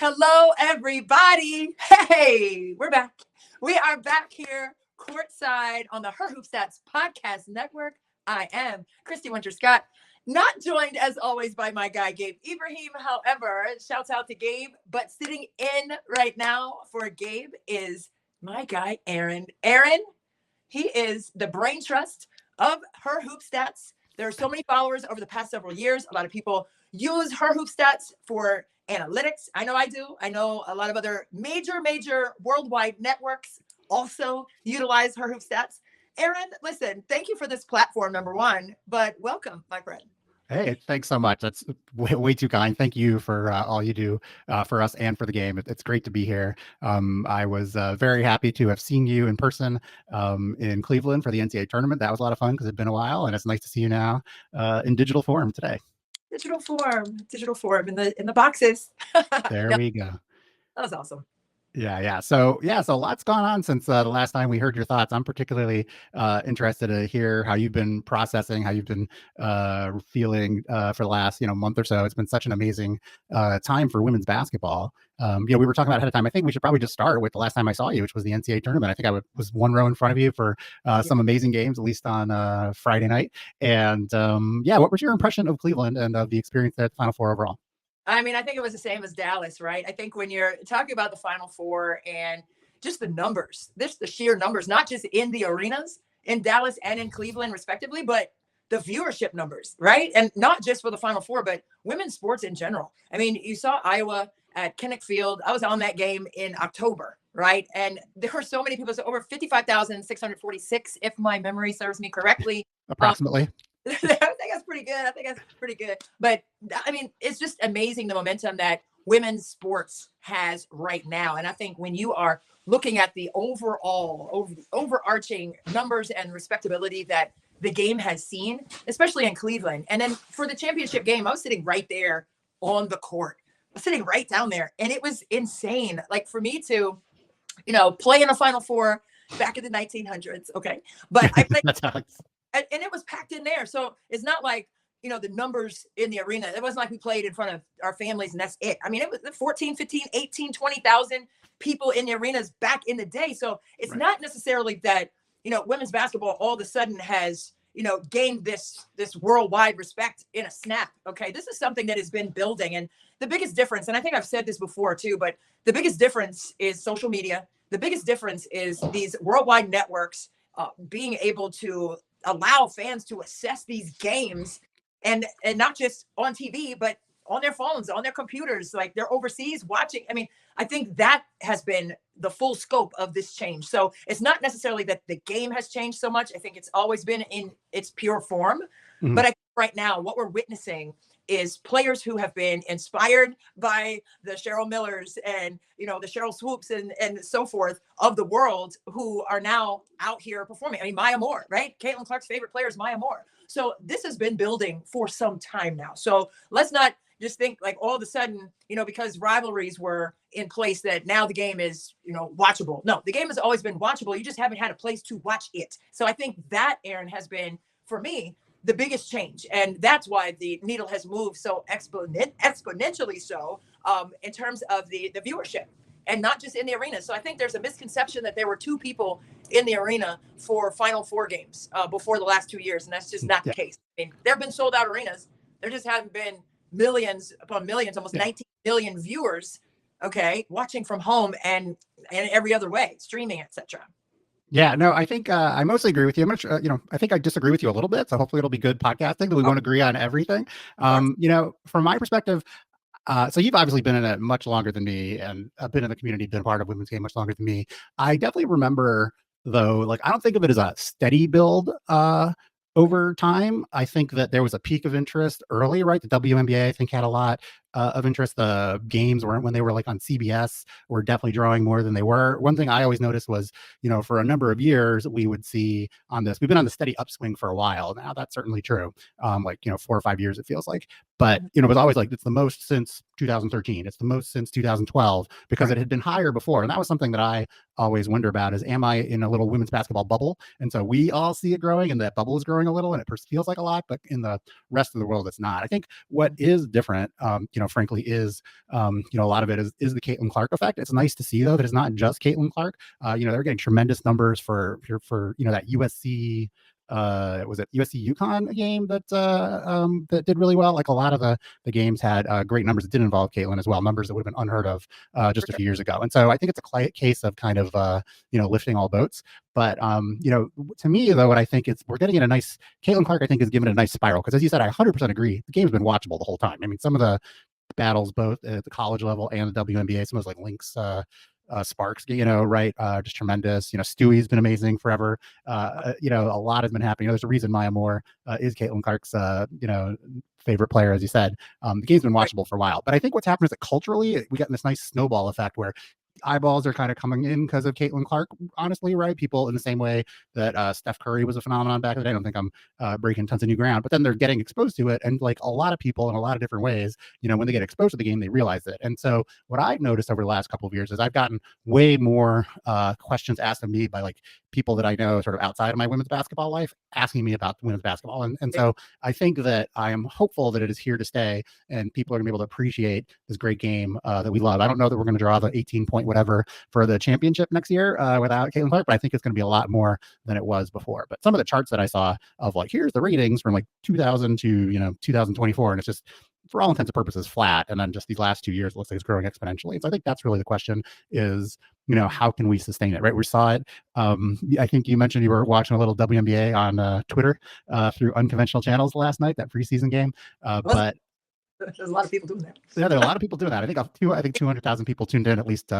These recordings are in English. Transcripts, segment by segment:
Hello, everybody. Hey, we're back. We are back here courtside on the Her Hoop Stats podcast network. I am Christy Winter-Scott, not joined as always by my guy, Gabe Ibrahim. However, shouts out to Gabe, but sitting in right now for Gabe is my guy, Aaron. Aaron, he is the brain trust of Her Hoop Stats. There are so many followers over the past several years. A lot of people use Her Hoop Stats for analytics. I know I do. I know a lot of other major worldwide networks also utilize Her Hoop Stats. Aaron, listen, thank you for this platform, number one, but welcome, my friend. Hey, thanks so much. That's way too kind. Thank you for all you do for us and for the game. It's great to be here. I was very happy to have seen you in person in Cleveland for the NCAA tournament. That was a lot of fun because it's been a while, and it's nice to see you now in digital form today. Digital form in the boxes. There we go. That was awesome. Yeah. So lots gone on since the last time we heard your thoughts. I'm particularly interested to hear how you've been processing, how you've been feeling for the last month or so. It's been such an amazing time for women's basketball. We were talking about ahead of time. I think we should probably just start with the last time I saw you, which was the NCAA tournament. I think I was one row in front of you for some amazing games, at least on Friday night. And what was your impression of Cleveland and of the experience there at the Final Four overall? I mean, I think it was the same as Dallas, right? I think when you're talking about the Final Four and just the numbers, the sheer numbers, not just in the arenas in Dallas and in Cleveland, respectively, but the viewership numbers, right? And not just for the Final Four, but women's sports in general. I mean, you saw Iowa at Kinnick Field. I was on that game in October, right? And there were so many people, so over 55,646, if my memory serves me correctly. Approximately. I think that's pretty good. But I mean, it's just amazing the momentum that women's sports has right now. And I think when you are looking at the overarching numbers and respectability that the game has seen, especially in Cleveland. And then for the championship game, I was sitting right there on the court. I was sitting right down there. And it was insane. Like for me to, play in a Final Four back in the 1900s. Okay. But I played. And it was packed in there. So it's not like, the numbers in the arena. It wasn't like we played in front of our families and that's it. I mean, it was 14, 15, 18, 20,000 people in the arenas back in the day. So it's not necessarily that, women's basketball all of a sudden has, gained this worldwide respect in a snap. Okay. This is something that has been building. And the biggest difference, and I think I've said this before too, but the biggest difference is social media. The biggest difference is these worldwide networks being able to allow fans to assess these games and not just on TV, but on their phones, on their computers, like they're overseas watching. I mean, I think that has been the full scope of this change. So it's not necessarily that the game has changed so much. I think it's always been in its pure form. Mm-hmm. But I think right now what we're witnessing is players who have been inspired by the Cheryl Millers and, the Cheryl Swoops and so forth of the world who are now out here performing. I mean, Maya Moore, right? Caitlyn Clark's favorite player is Maya Moore. So this has been building for some time now. So let's not just think like all of a sudden, because rivalries were in place that now the game is, watchable. No, the game has always been watchable. You just haven't had a place to watch it. So I think that, Aaron, has been, for me, the biggest change. And that's why the needle has moved so exponentially so in terms of the viewership and not just in the arena. So I think there's a misconception that there were two people in the arena for Final Four games before the last 2 years. And that's just not the case. I mean, there have been sold out arenas. There just haven't been millions upon millions, almost 19 million viewers, watching from home and every other way, streaming, etc. Yeah, no, I think I mostly agree with you. I'm not sure, I think I disagree with you a little bit. So hopefully it'll be good podcasting, but we won't agree on everything. From my perspective, so you've obviously been in it much longer than me and I've been in the community, been a part of women's game much longer than me. I definitely remember though, like, I don't think of it as a steady build over time. I think that there was a peak of interest early, right? The WNBA, I think, had a lot of interest. The games weren't when they were like on CBS were definitely drawing more than they were. One thing I always noticed was, for a number of years, we would see on this, we've been on the steady upswing for a while. Now that's certainly true. 4 or 5 years, it feels like, but it was always like, it's the most since 2013. It's the most since 2012, because it had been higher before. And that was something that I always wonder about is, am I in a little women's basketball bubble? And so we all see it growing and that bubble is growing a little and it feels like a lot, but in the rest of the world, it's not. I think what is different, frankly is, a lot of it is the Caitlyn Clark effect. It's nice to see though that it's not just Caitlyn Clark. They're getting tremendous numbers for that USC. Was it USC UConn game that did really well? Like a lot of the games had great numbers that didn't involve Caitlyn as well, numbers that would have been unheard of just a few years ago. And so I think it's a case of kind of lifting all boats. But to me though, what I think is we're getting in a nice Caitlyn Clark. I think is given a nice spiral because, as you said, I 100% agree. The game's been watchable the whole time. I mean, some of the battles both at the college level and the WNBA, some of those like Lynx. Sparks, right? Just tremendous. Stewie's been amazing forever. A lot has been happening. There's a reason Maya Moore is Caitlyn Clark's, favorite player, as you said. The game's been watchable for a while, but I think what's happened is that culturally we got this nice snowball effect where eyeballs are kind of coming in because of Caitlyn Clark, honestly, right? People in the same way that Steph Curry was a phenomenon back in the day. I don't think I'm breaking tons of new ground, but then they're getting exposed to it. And like a lot of people in a lot of different ways, when they get exposed to the game, they realize it. And so what I've noticed over the last couple of years is I've gotten way more questions asked of me by like people that I know sort of outside of my women's basketball life asking me about women's basketball. And so I think that I am hopeful that it is here to stay and people are gonna be able to appreciate this great game that we love. I don't know that we're going to draw the 18-point whatever for the championship next year without Caitlyn Clark, but I think it's going to be a lot more than it was before. But some of the charts that I saw of like, here's the ratings from like 2000 to 2024, and it's just for all intents and purposes flat. And then just these last 2 years, it looks like it's growing exponentially. So I think that's really the question is, how can we sustain it, right? We saw it. I think you mentioned you were watching a little WNBA on Twitter through unconventional channels last night, that preseason game. But there's a lot of people doing that. Yeah, there are a lot of people doing that. I think 200,000 people tuned in at least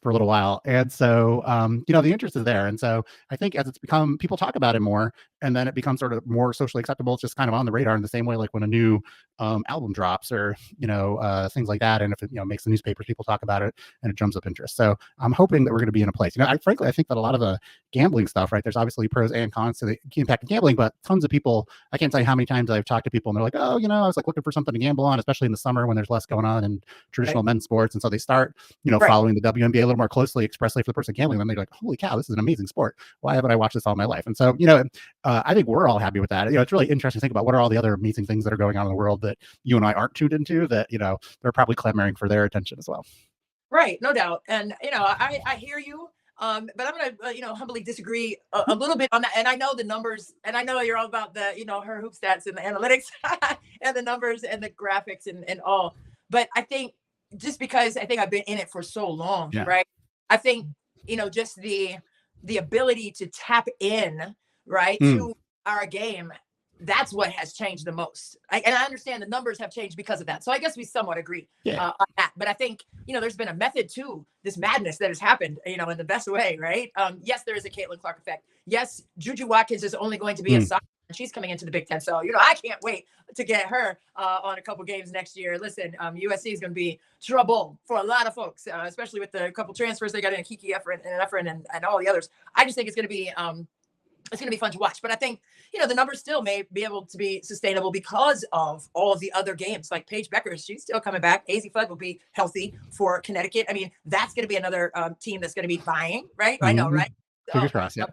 for a little while. And so, the interest is there. And so I think as it's become, people talk about it more, and then it becomes sort of more socially acceptable. It's just kind of on the radar in the same way, like when a new album drops or, things like that. And if it, makes the newspapers, people talk about it and it drums up interest. So I'm hoping that we're going to be in a place, frankly, I think that a lot of the gambling stuff, right, there's obviously pros and cons to the impact of gambling, but tons of people, I can't tell you how many times I've talked to people and they're like, oh, I was like looking for something to gamble on, especially in the summer when there's less going on in traditional men's sports. And so they start, following the WNBA a little more closely, expressly for the person gambling. Then they're like, holy cow, this is an amazing sport. Why haven't I watched this all my life? And so, I think we're all happy with that. It's really interesting to think about what are all the other amazing things that are going on in the world that you and I aren't tuned into that, they're probably clamoring for their attention as well. Right. No doubt. And, I hear you. But I'm going to, humbly disagree a little bit on that. And I know the numbers, and I know you're all about the, her hoop stats and the analytics and the numbers and the graphics and all. But I think just because I think I've been in it for so long, right? I think, just the ability to tap in, right, to our game, that's what has changed the most. And I understand the numbers have changed because of that. So I guess we somewhat agree on that. But I think, there's been a method to this madness that has happened, in the best way, right? Yes, there is a Caitlyn Clark effect. Yes, Juju Watkins is only going to be a sophomore. She's coming into the Big Ten. So, I can't wait to get her on a couple games next year. Listen, USC is going to be trouble for a lot of folks, especially with the couple transfers they got in, Kiki Efren and all the others. I just think it's going to be fun to watch. But I think, the numbers still may be able to be sustainable because of all of the other games. Like Paige Becker, she's still coming back. AZ Flood will be healthy for Connecticut. I mean, that's going to be another team that's going to be vying, right? I know, right? Fingers crossed, yeah.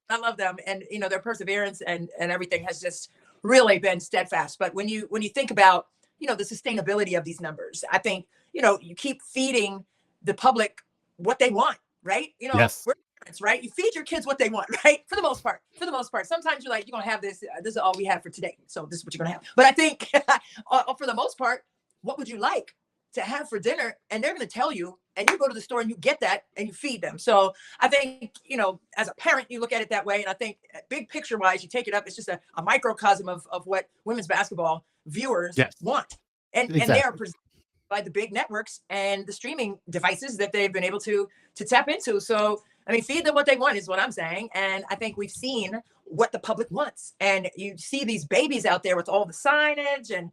I love them. And, their perseverance and everything has just really been steadfast. But when you think about, the sustainability of these numbers, I think, you keep feeding the public what they want, right? Yes. We're parents, right? You feed your kids what they want, right? For the most part. Sometimes you're like, you're going to have this. This is all we have for today. So this is what you're going to have. But I think for the most part, what would you like to have for dinner? And they're going to tell you, and you go to the store and you get that and you feed them. So I think, as a parent, you look at it that way. And I think big picture wise, you take it up. It's just a microcosm of what women's basketball viewers want. And they are presented by the big networks and the streaming devices that they've been able to tap into. So, I mean, feed them what they want is what I'm saying. And I think we've seen what the public wants. And you see these babies out there with all the signage and,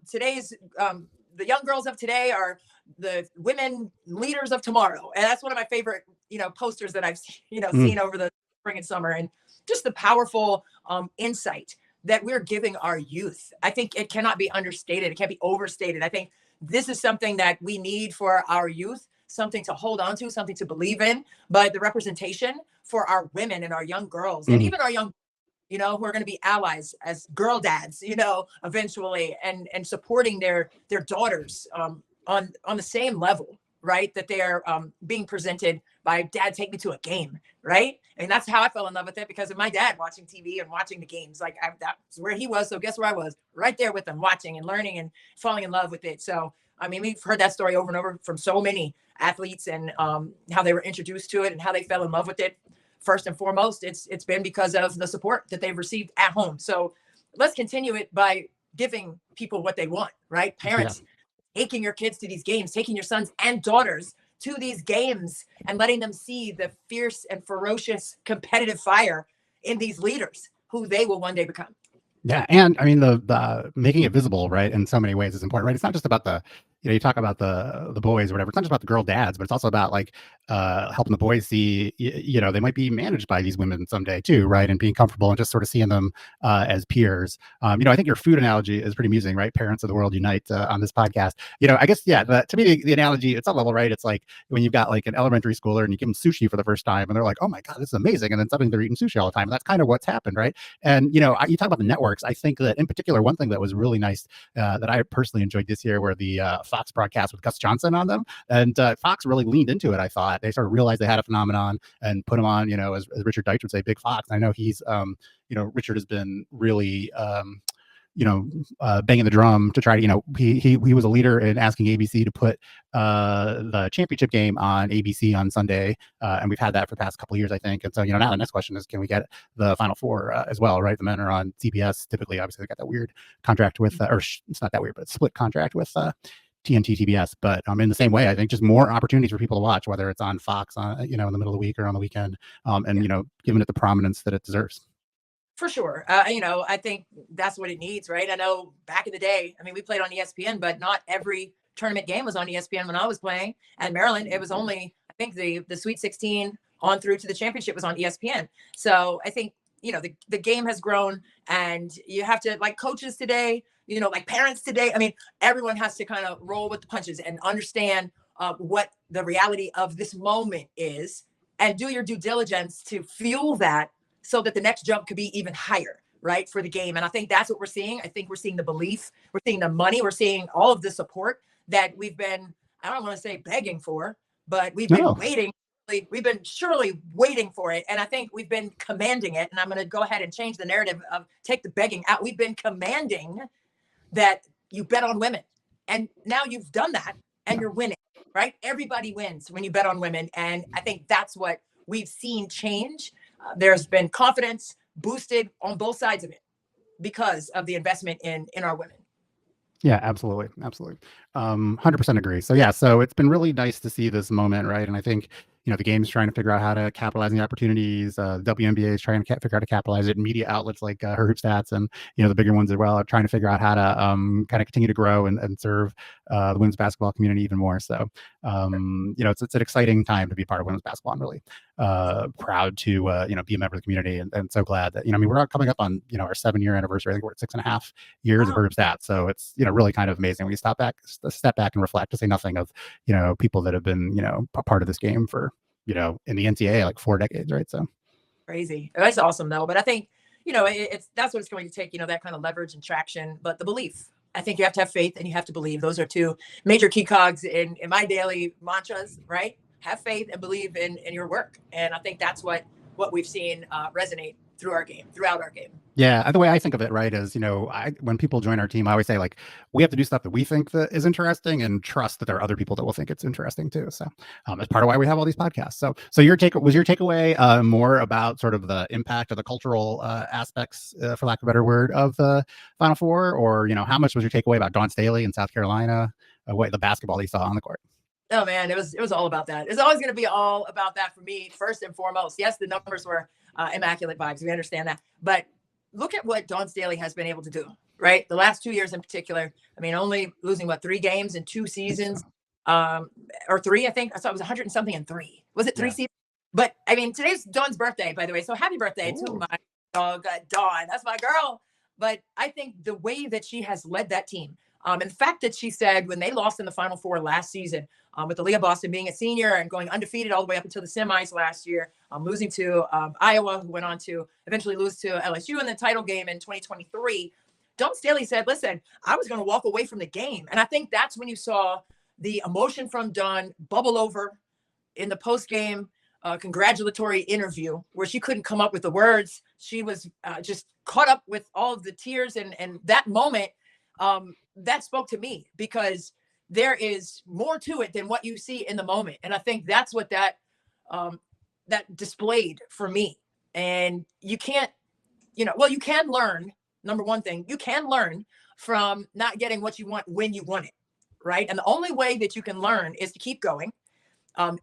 today's the young girls of today are the women leaders of tomorrow. And that's one of my favorite, posters that I've, seen over the spring and summer, and just the powerful insight that we're giving our youth. I think it cannot be understated. It can't be overstated. I think this is something that we need for our youth, something to hold on to, something to believe in, but the representation for our women and our young girls and even our young, who are going to be allies as girl dads, eventually, and supporting their daughters on the same level, right? That they are being presented by dad, take me to a game, right? And that's how I fell in love with it, because of my dad watching TV and watching the games. Like that's where he was. So guess where I was? Right there with him, watching and learning and falling in love with it. So, I mean, we've heard that story over and over from so many athletes, and how they were introduced to it and how they fell in love with it. First and foremost, it's been because of the support that they've received at home. So let's continue it by giving people what they want, right? Parents, taking your kids to these games, taking your sons and daughters to these games, and letting them see the fierce and ferocious competitive fire in these leaders who they will one day become. Yeah, and I mean the making it visible, right, in so many ways is important, right? It's not just about the, you talk about the boys or whatever. It's not just about the girl dads, but it's also about like helping the boys see, they might be managed by these women someday too, right? And being comfortable and just sort of seeing them as peers. I think your food analogy is pretty amusing, right? Parents of the world unite on this podcast. I guess to me the analogy, it's a level, right? It's like when you've got like an elementary schooler and you give them sushi for the first time, and they're like, oh my god, this is amazing, and then suddenly they're eating sushi all the time. And that's kind of what's happened, right? And you talk about the networks. I think that in particular, one thing that was really nice that I personally enjoyed this year were the Fox broadcasts with Gus Johnson on them, and Fox really leaned into it. I thought they sort of realized they had a phenomenon and put him on, as Richard Deitch would say, Big Fox. I know he's Richard has been really banging the drum to try to, he was a leader in asking ABC to put the championship game on ABC on Sunday, and we've had that for the past couple of years, I think. And so now the next question is, can we get the Final Four as well, right? The men are on CBS typically. Obviously they got that weird contract with it's not that weird, but split contract with TNT, TBS. But in the same way, I think just more opportunities for people to watch, whether it's on Fox in the middle of the week or on the weekend, and giving it the prominence that it deserves. For sure. I think that's what it needs, right? I know back in the day, I mean, we played on ESPN, but not every tournament game was on ESPN. When I was playing at Maryland, it was only, I think the Sweet 16 on through to the championship was on ESPN. So I think, the game has grown, and you have to, like coaches today, like parents today, I mean, everyone has to kind of roll with the punches and understand what the reality of this moment is, and do your due diligence to fuel that, so that the next jump could be even higher, right, for the game. And I think that's what we're seeing. I think we're seeing the belief, we're seeing the money, we're seeing all of the support that we've been, I don't want to say begging for, but we've been waiting. We've been surely waiting for it. And I think we've been commanding it. And I'm going to go ahead and change the narrative of take the begging out. We've been commanding that you bet on women. And now you've done that and you're winning, right? Everybody wins when you bet on women. And I think that's what we've seen change. There's been confidence boosted on both sides of it because of the investment in our women. Yeah, absolutely. 100% agree. So it's been really nice to see this moment, right? And I think, the game's trying to figure out how to capitalize on the opportunities. WNBA is trying to figure out how to capitalize it. Media outlets like her Hoop Stats and, the bigger ones as well are trying to figure out how to kind of continue to grow and serve the women's basketball community even more. So, it's an exciting time to be part of women's basketball. I'm really proud to, be a member of the community, and so glad that, we're coming up on, our 7-year anniversary. I think we're at 6.5 years of Hoop Stats. So it's, really kind of amazing when you step back and reflect, to say nothing of, people that have been, a part of this game for, in the NCAA, like 4 decades, right? So crazy. That's awesome though. But I think, that's what it's going to take, that kind of leverage and traction, but the belief. I think you have to have faith and you have to believe. Those are two major key cogs in my daily mantras, right? Have faith and believe in your work. And I think that's what we've seen resonate throughout our game. Yeah, the way I think of it, right, is, when people join our team, I always say, like, we have to do stuff that we think that is interesting and trust that there are other people that will think it's interesting too. So that's part of why we have all these podcasts. So your takeaway more about sort of the impact of the cultural aspects, for lack of a better word, of the Final Four, or, how much was your takeaway about Dawn Staley in South Carolina, the basketball you saw on the court? Oh man, it was all about that. It's always going to be all about that for me, first and foremost. Yes, the numbers were immaculate vibes. We understand that, but look at what Dawn Staley has been able to do, right? The last 2 years in particular. I mean, only losing 3 games in 2 seasons, or 3, I think. I saw it was 100 and something in 3. Was it 3 seasons? But I mean, today's Dawn's birthday, by the way. So happy birthday to my dog, Dawn. That's my girl. But I think the way that she has led that team, And the fact that she said when they lost in the Final Four last season, with Aaliyah Boston being a senior and going undefeated all the way up until the semis last year, losing to Iowa, who went on to eventually lose to LSU in the title game in 2023, Dawn Staley said, listen, I was going to walk away from the game. And I think that's when you saw the emotion from Dawn bubble over in the post-game congratulatory interview, where she couldn't come up with the words. She was just caught up with all of the tears. And that moment, that spoke to me, because there is more to it than what you see in the moment. And I think that's what that displayed for me. And you can't, you can learn. Number one thing, you can learn from not getting what you want when you want it, right? And the only way that you can learn is to keep going,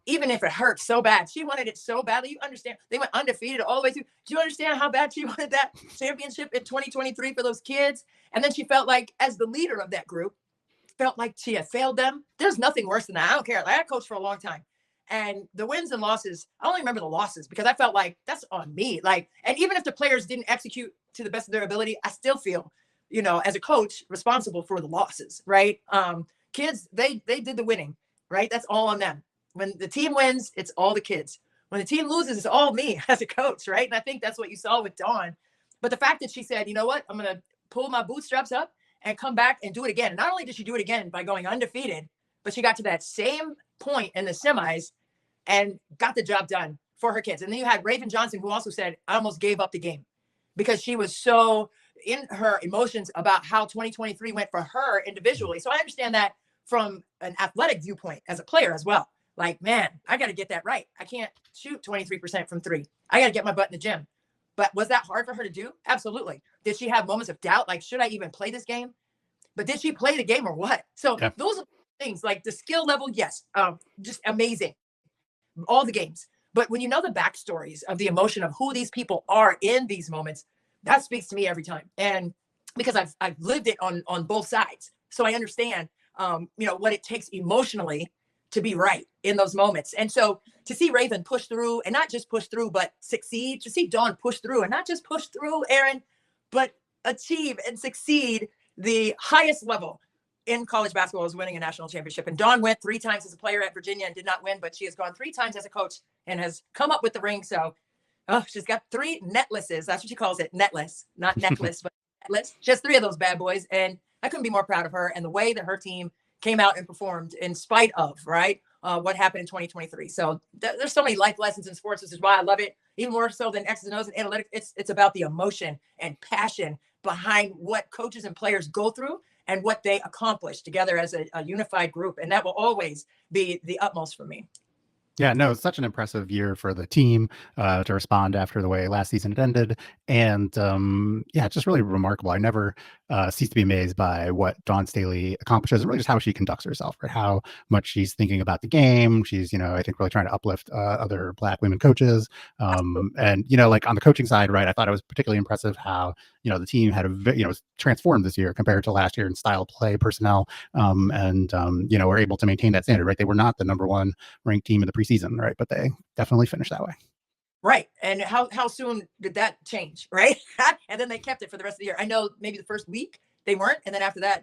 even if it hurts so bad. She wanted it so badly. You understand? They went undefeated all the way through. Do you understand how bad she wanted that championship in 2023 for those kids? And then she felt like, as the leader of that group, felt like she had failed them. There's nothing worse than that. I don't care. Like, I coached for a long time. And the wins and losses, I only remember the losses because I felt like that's on me. Like, and even if the players didn't execute to the best of their ability, I still feel, as a coach, responsible for the losses, right? Kids, they did the winning, right? That's all on them. When the team wins, it's all the kids. When the team loses, it's all me as a coach, right? And I think that's what you saw with Dawn. But the fact that she said, you know what, I'm going to pull my bootstraps up and come back and do it again. And not only did she do it again by going undefeated, but she got to that same point in the semis and got the job done for her kids. And then you had Raven Johnson, who also said, I almost gave up the game because she was so in her emotions about how 2023 went for her individually. So I understand that from an athletic viewpoint as a player as well. Like, man, I got to get that right. I can't shoot 23% from three. I got to get my butt in the gym. But was that hard for her to do? Absolutely. Did she have moments of doubt? Like, should I even play this game? But did she play the game or what? So Those are things, like the skill level. Yes. Just amazing. All the games. But when you know the backstories of the emotion of who these people are in these moments, that speaks to me every time. And because I've lived it on both sides. So I understand, what it takes emotionally to be right in those moments. And so to see Raven push through, and not just push through, but succeed, to see Dawn push through and not just push through, Aaron, but achieve and succeed the highest level in college basketball is winning a national championship. And Dawn went 3 times as a player at Virginia and did not win, but she has gone 3 times as a coach and has come up with the ring. So she's got 3 netlesses. That's what she calls it. Netless, not necklace, but netless. She has 3 of those bad boys. And I couldn't be more proud of her and the way that her team came out and performed in spite of, right, what happened in 2023. So there's so many life lessons in sports. This is why I love it, even more so than X's and O's and analytics. It's about the emotion and passion behind what coaches and players go through and what they accomplish together as a unified group. And that will always be the utmost for me. Yeah, no, it's such an impressive year for the team to respond after the way last season it ended. And it's just really remarkable. I never cease to be amazed by what Dawn Staley accomplishes, and really just how she conducts herself, right? How much she's thinking about the game. She's, I think really trying to uplift other Black women coaches. And, like on the coaching side, right, I thought it was particularly impressive how, the team had transformed this year compared to last year in style of play, personnel, and were able to maintain that standard, right? They were not the number 1 ranked team in the preseason, right? But they definitely finished that way. Right. And how soon did that change, right? And then they kept it for the rest of the year. I know maybe the first week they weren't. And then after that,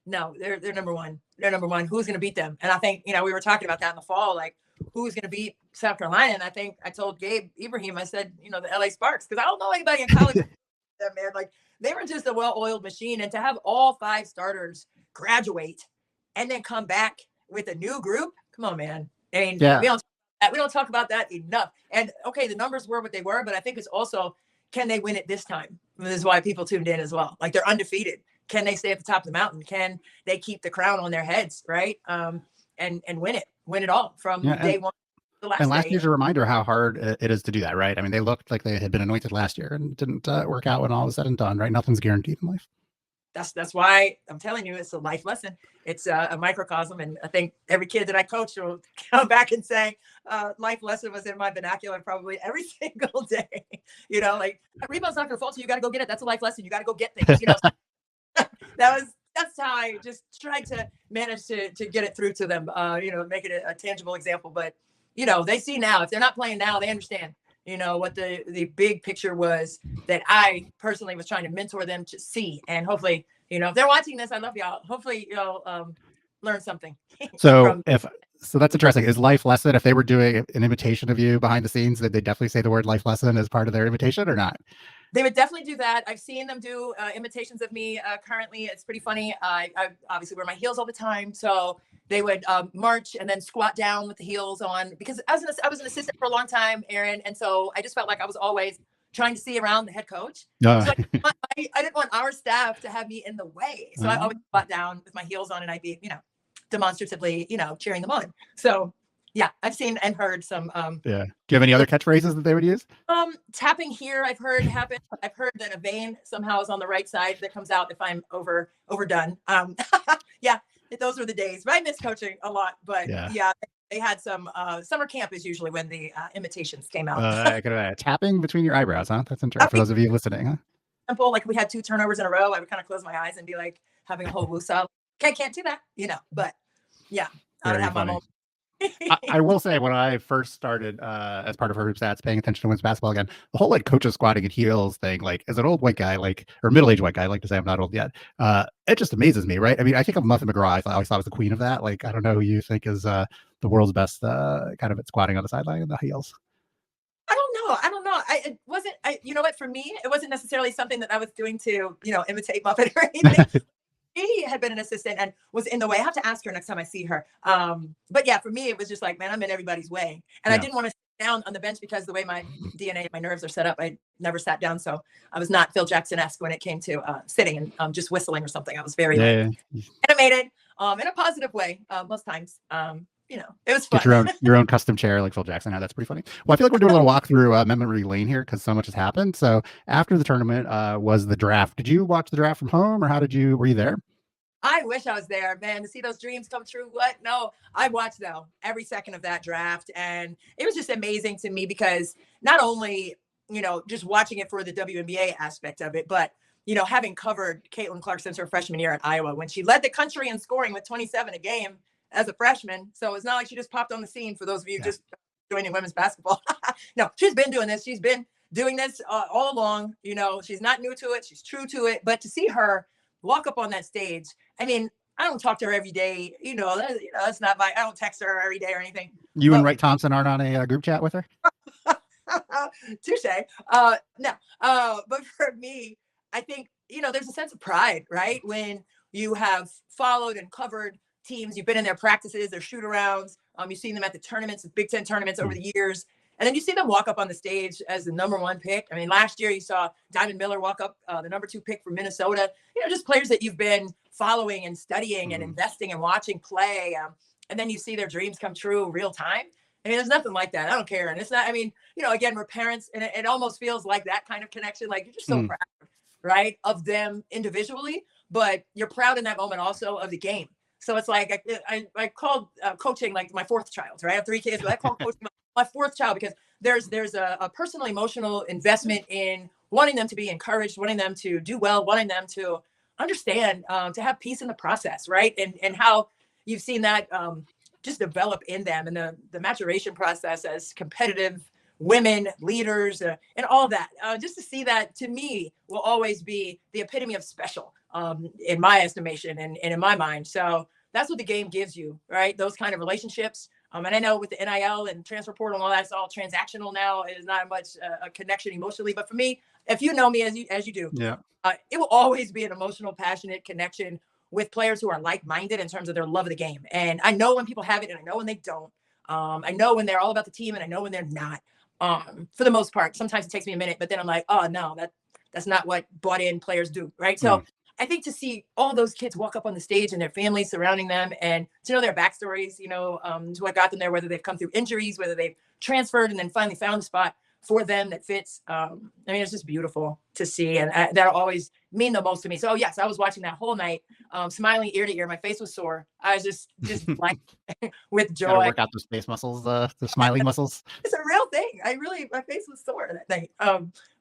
no, they're number 1. They're number 1. Who's going to beat them? And I think, we were talking about that in the fall, like who's going to beat South Carolina. And I think I told Gabe Ibrahim, I said, the LA Sparks, because I don't know anybody in college. That man, like they were just a well-oiled machine. And to have all 5 starters graduate and then come back with a new group, come on, man. I mean, we don't talk about that enough. And okay, the numbers were what they were, but I think it's also, can they win it this time? And this is why people tuned in as well. Like, they're undefeated. Can they stay at the top of the mountain? Can they keep the crown on their heads, right? And win it all from day one to the last. And last day. year's a reminder how hard it is to do that, right? I mean, they looked like they had been anointed last year and didn't work out when all was said and done, right? Nothing's guaranteed in life. That's why I'm telling you, it's a life lesson. It's a microcosm. And I think every kid that I coach will come back and say, life lesson was in my vernacular probably every single day. Like, a rebound's not going to fall, so you got to go get it. That's a life lesson. You got to go get things. That's how I just tried to manage to get it through to them, make it a tangible example. But, they see now, if they're not playing now, they understand what the big picture was that I personally was trying to mentor them to see. And hopefully, if they're watching this, I love y'all. Hopefully you'll learn something So from. so that's interesting. Is life lesson, if they were doing an imitation of you behind the scenes, did they definitely say the word life lesson as part of their imitation or not? They would definitely do that. I've seen them do imitations of me currently. It's pretty funny. I obviously wear my heels all the time. So they would march and then squat down with the heels on, because I was an assistant for a long time, Aaron. And so I just felt like I was always trying to see around the head coach. No. So I didn't want our staff to have me in the way. So I always squat down with my heels on, and I'd be, demonstratively, cheering them on. So yeah, I've seen and heard some. Yeah. Do you have any other catchphrases that they would use? Tapping here, I've heard happen. I've heard that a vein somehow is on the right side that comes out if I'm overdone. Yeah, those were the days. But I miss coaching a lot. But yeah they had some summer camp is usually when the imitations came out. Tapping between your eyebrows, huh? That's interesting for those of you listening, huh? Simple, like we had 2 turnovers in a row. I would kind of close my eyes and be like having a whole woosah. Okay, can't do that, but yeah, I would have my moment. I will say, when I first started as part of her Hoop Stats, paying attention to women's basketball again, the whole coaches squatting at heels thing, like as an old white guy, or middle-aged white guy, I like to say I'm not old yet. It just amazes me, right? I mean, I think of Muffin McGraw. I always thought was the queen of that. Like, I don't know who you think is the world's best kind of at squatting on the sideline and the heels. I don't know. It wasn't. You know what? For me, it wasn't necessarily something that I was doing to imitate Muffin or anything. She had been an assistant and was in the way. I have to ask her next time I see her. But yeah, for me, it was just like, man, I'm in everybody's way. And I didn't want to sit down on the bench because the way my DNA, my nerves are set up, I never sat down. So I was not Phil Jackson-esque when it came to sitting and just whistling or something. I was very animated in a positive way most times. It was fun. Get your own custom chair like Phil Jackson had. That's pretty funny. Well, I feel like we're doing a little walk through memory lane here because so much has happened. So after the tournament was the draft. Did you watch the draft from home, or were you there? I wish I was there, man, to see those dreams come true. What? No, I watched though every second of that draft, and it was just amazing to me because not only just watching it for the WNBA aspect of it, but having covered Caitlyn Clark since her freshman year at Iowa when she led the country in scoring with 27 a game as a freshman. So it's not like she just popped on the scene, for those of you just joining women's basketball. No, she's been doing this. She's been doing this all along. She's not new to it. She's true to it. But to see her walk up on that stage, I mean, I don't talk to her every day. That's not I don't text her every day or anything. You and Wright Thompson aren't on a group chat with her? Touche. No. But for me, I think, there's a sense of pride, right? When you have followed and covered teams, you've been in their practices, their shoot arounds, you've seen them at the tournaments, the Big Ten tournaments over the years. And then you see them walk up on the stage as the #1 pick. I mean, last year you saw Diamond Miller walk up, the #2 pick for Minnesota. Just players that you've been following and studying and investing and watching play. And then you see their dreams come true real time. I mean, there's nothing like that. I don't care. And it's not, again, we're parents, and it almost feels like that kind of connection. Like, you're just so proud, right, of them individually, but you're proud in that moment also of the game. So it's like, I called coaching like my 4th child, right? I have 3 kids, but I call coaching my 4th child because there's a personal emotional investment in wanting them to be encouraged, wanting them to do well, wanting them to understand, to have peace in the process, right? And how you've seen that just develop in them, and the maturation process as competitive women, leaders, and all that. Just to see that, to me, will always be the epitome of special in my estimation and in my mind. So that's what the game gives you, right? Those kind of relationships. And I know with the NIL and transfer portal and all that, it's all transactional now. It is not much a connection emotionally. But for me, if you know me as you do, it will always be an emotional, passionate connection with players who are like-minded in terms of their love of the game. And I know when people have it, and I know when they don't. I know when they're all about the team, and I know when they're not. For the most part, sometimes it takes me a minute, but then I'm like, oh no, that's not what bought-in players do, right? So I think to see all those kids walk up on the stage and their families surrounding them, and to know their backstories, to what got them there, whether they've come through injuries, whether they've transferred and then finally found a spot for them that fits. It's just beautiful to see, and that'll always mean the most to me. So yes, I was watching that whole night, smiling ear to ear. My face was sore. I was just like with joy. Gotta work out those face muscles, the smiling muscles. It's a real thing. My face was sore that night.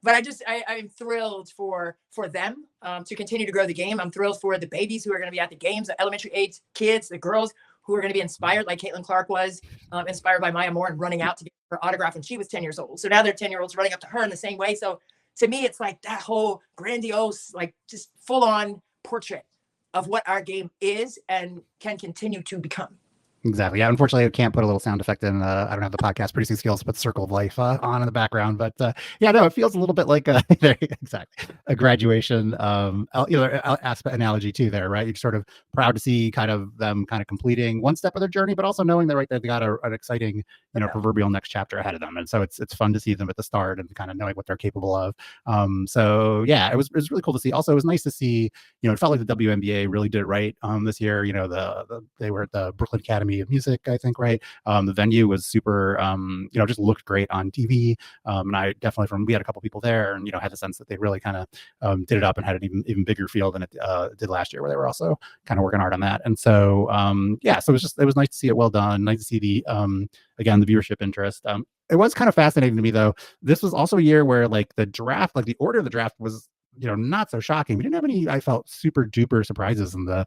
But I'm thrilled for them to continue to grow the game. I'm thrilled for the babies who are going to be at the games, the elementary age kids, the girls who are going to be inspired like Caitlyn Clark was, inspired by Maya Moore and running out to get her autograph when she was 10 years old. So now they're 10-year-olds running up to her in the same way. So to me, it's like that whole grandiose, like just full on portrait of what our game is and can continue to become. Exactly. Yeah. Unfortunately, I can't put a little sound effect in. I don't have the podcast producing skills, but Circle of Life on in the background. But yeah, no, it feels a little bit like exactly a graduation aspect analogy too. There, right? You're sort of proud to see kind of them kind of completing one step of their journey, but also knowing that right, they've got an exciting, proverbial next chapter ahead of them. And so it's fun to see them at the start and kind of knowing what they're capable of. So yeah, it was really cool to see. Also, it was nice to see. It felt like the WNBA really did it right this year. They were at the Brooklyn Academy of Music, I think, right? The venue was super, just looked great on TV. And I definitely we had a couple people there and, had the sense that they really kind of did it up and had an even bigger feel than it did last year, where they were also kind of working hard on that. And so, so it was nice to see it well done. Nice to see the, again, the viewership interest. It was kind of fascinating to me, though. This was also a year where like the draft, like the order of the draft was not so shocking. We didn't have any, I felt, super duper surprises in the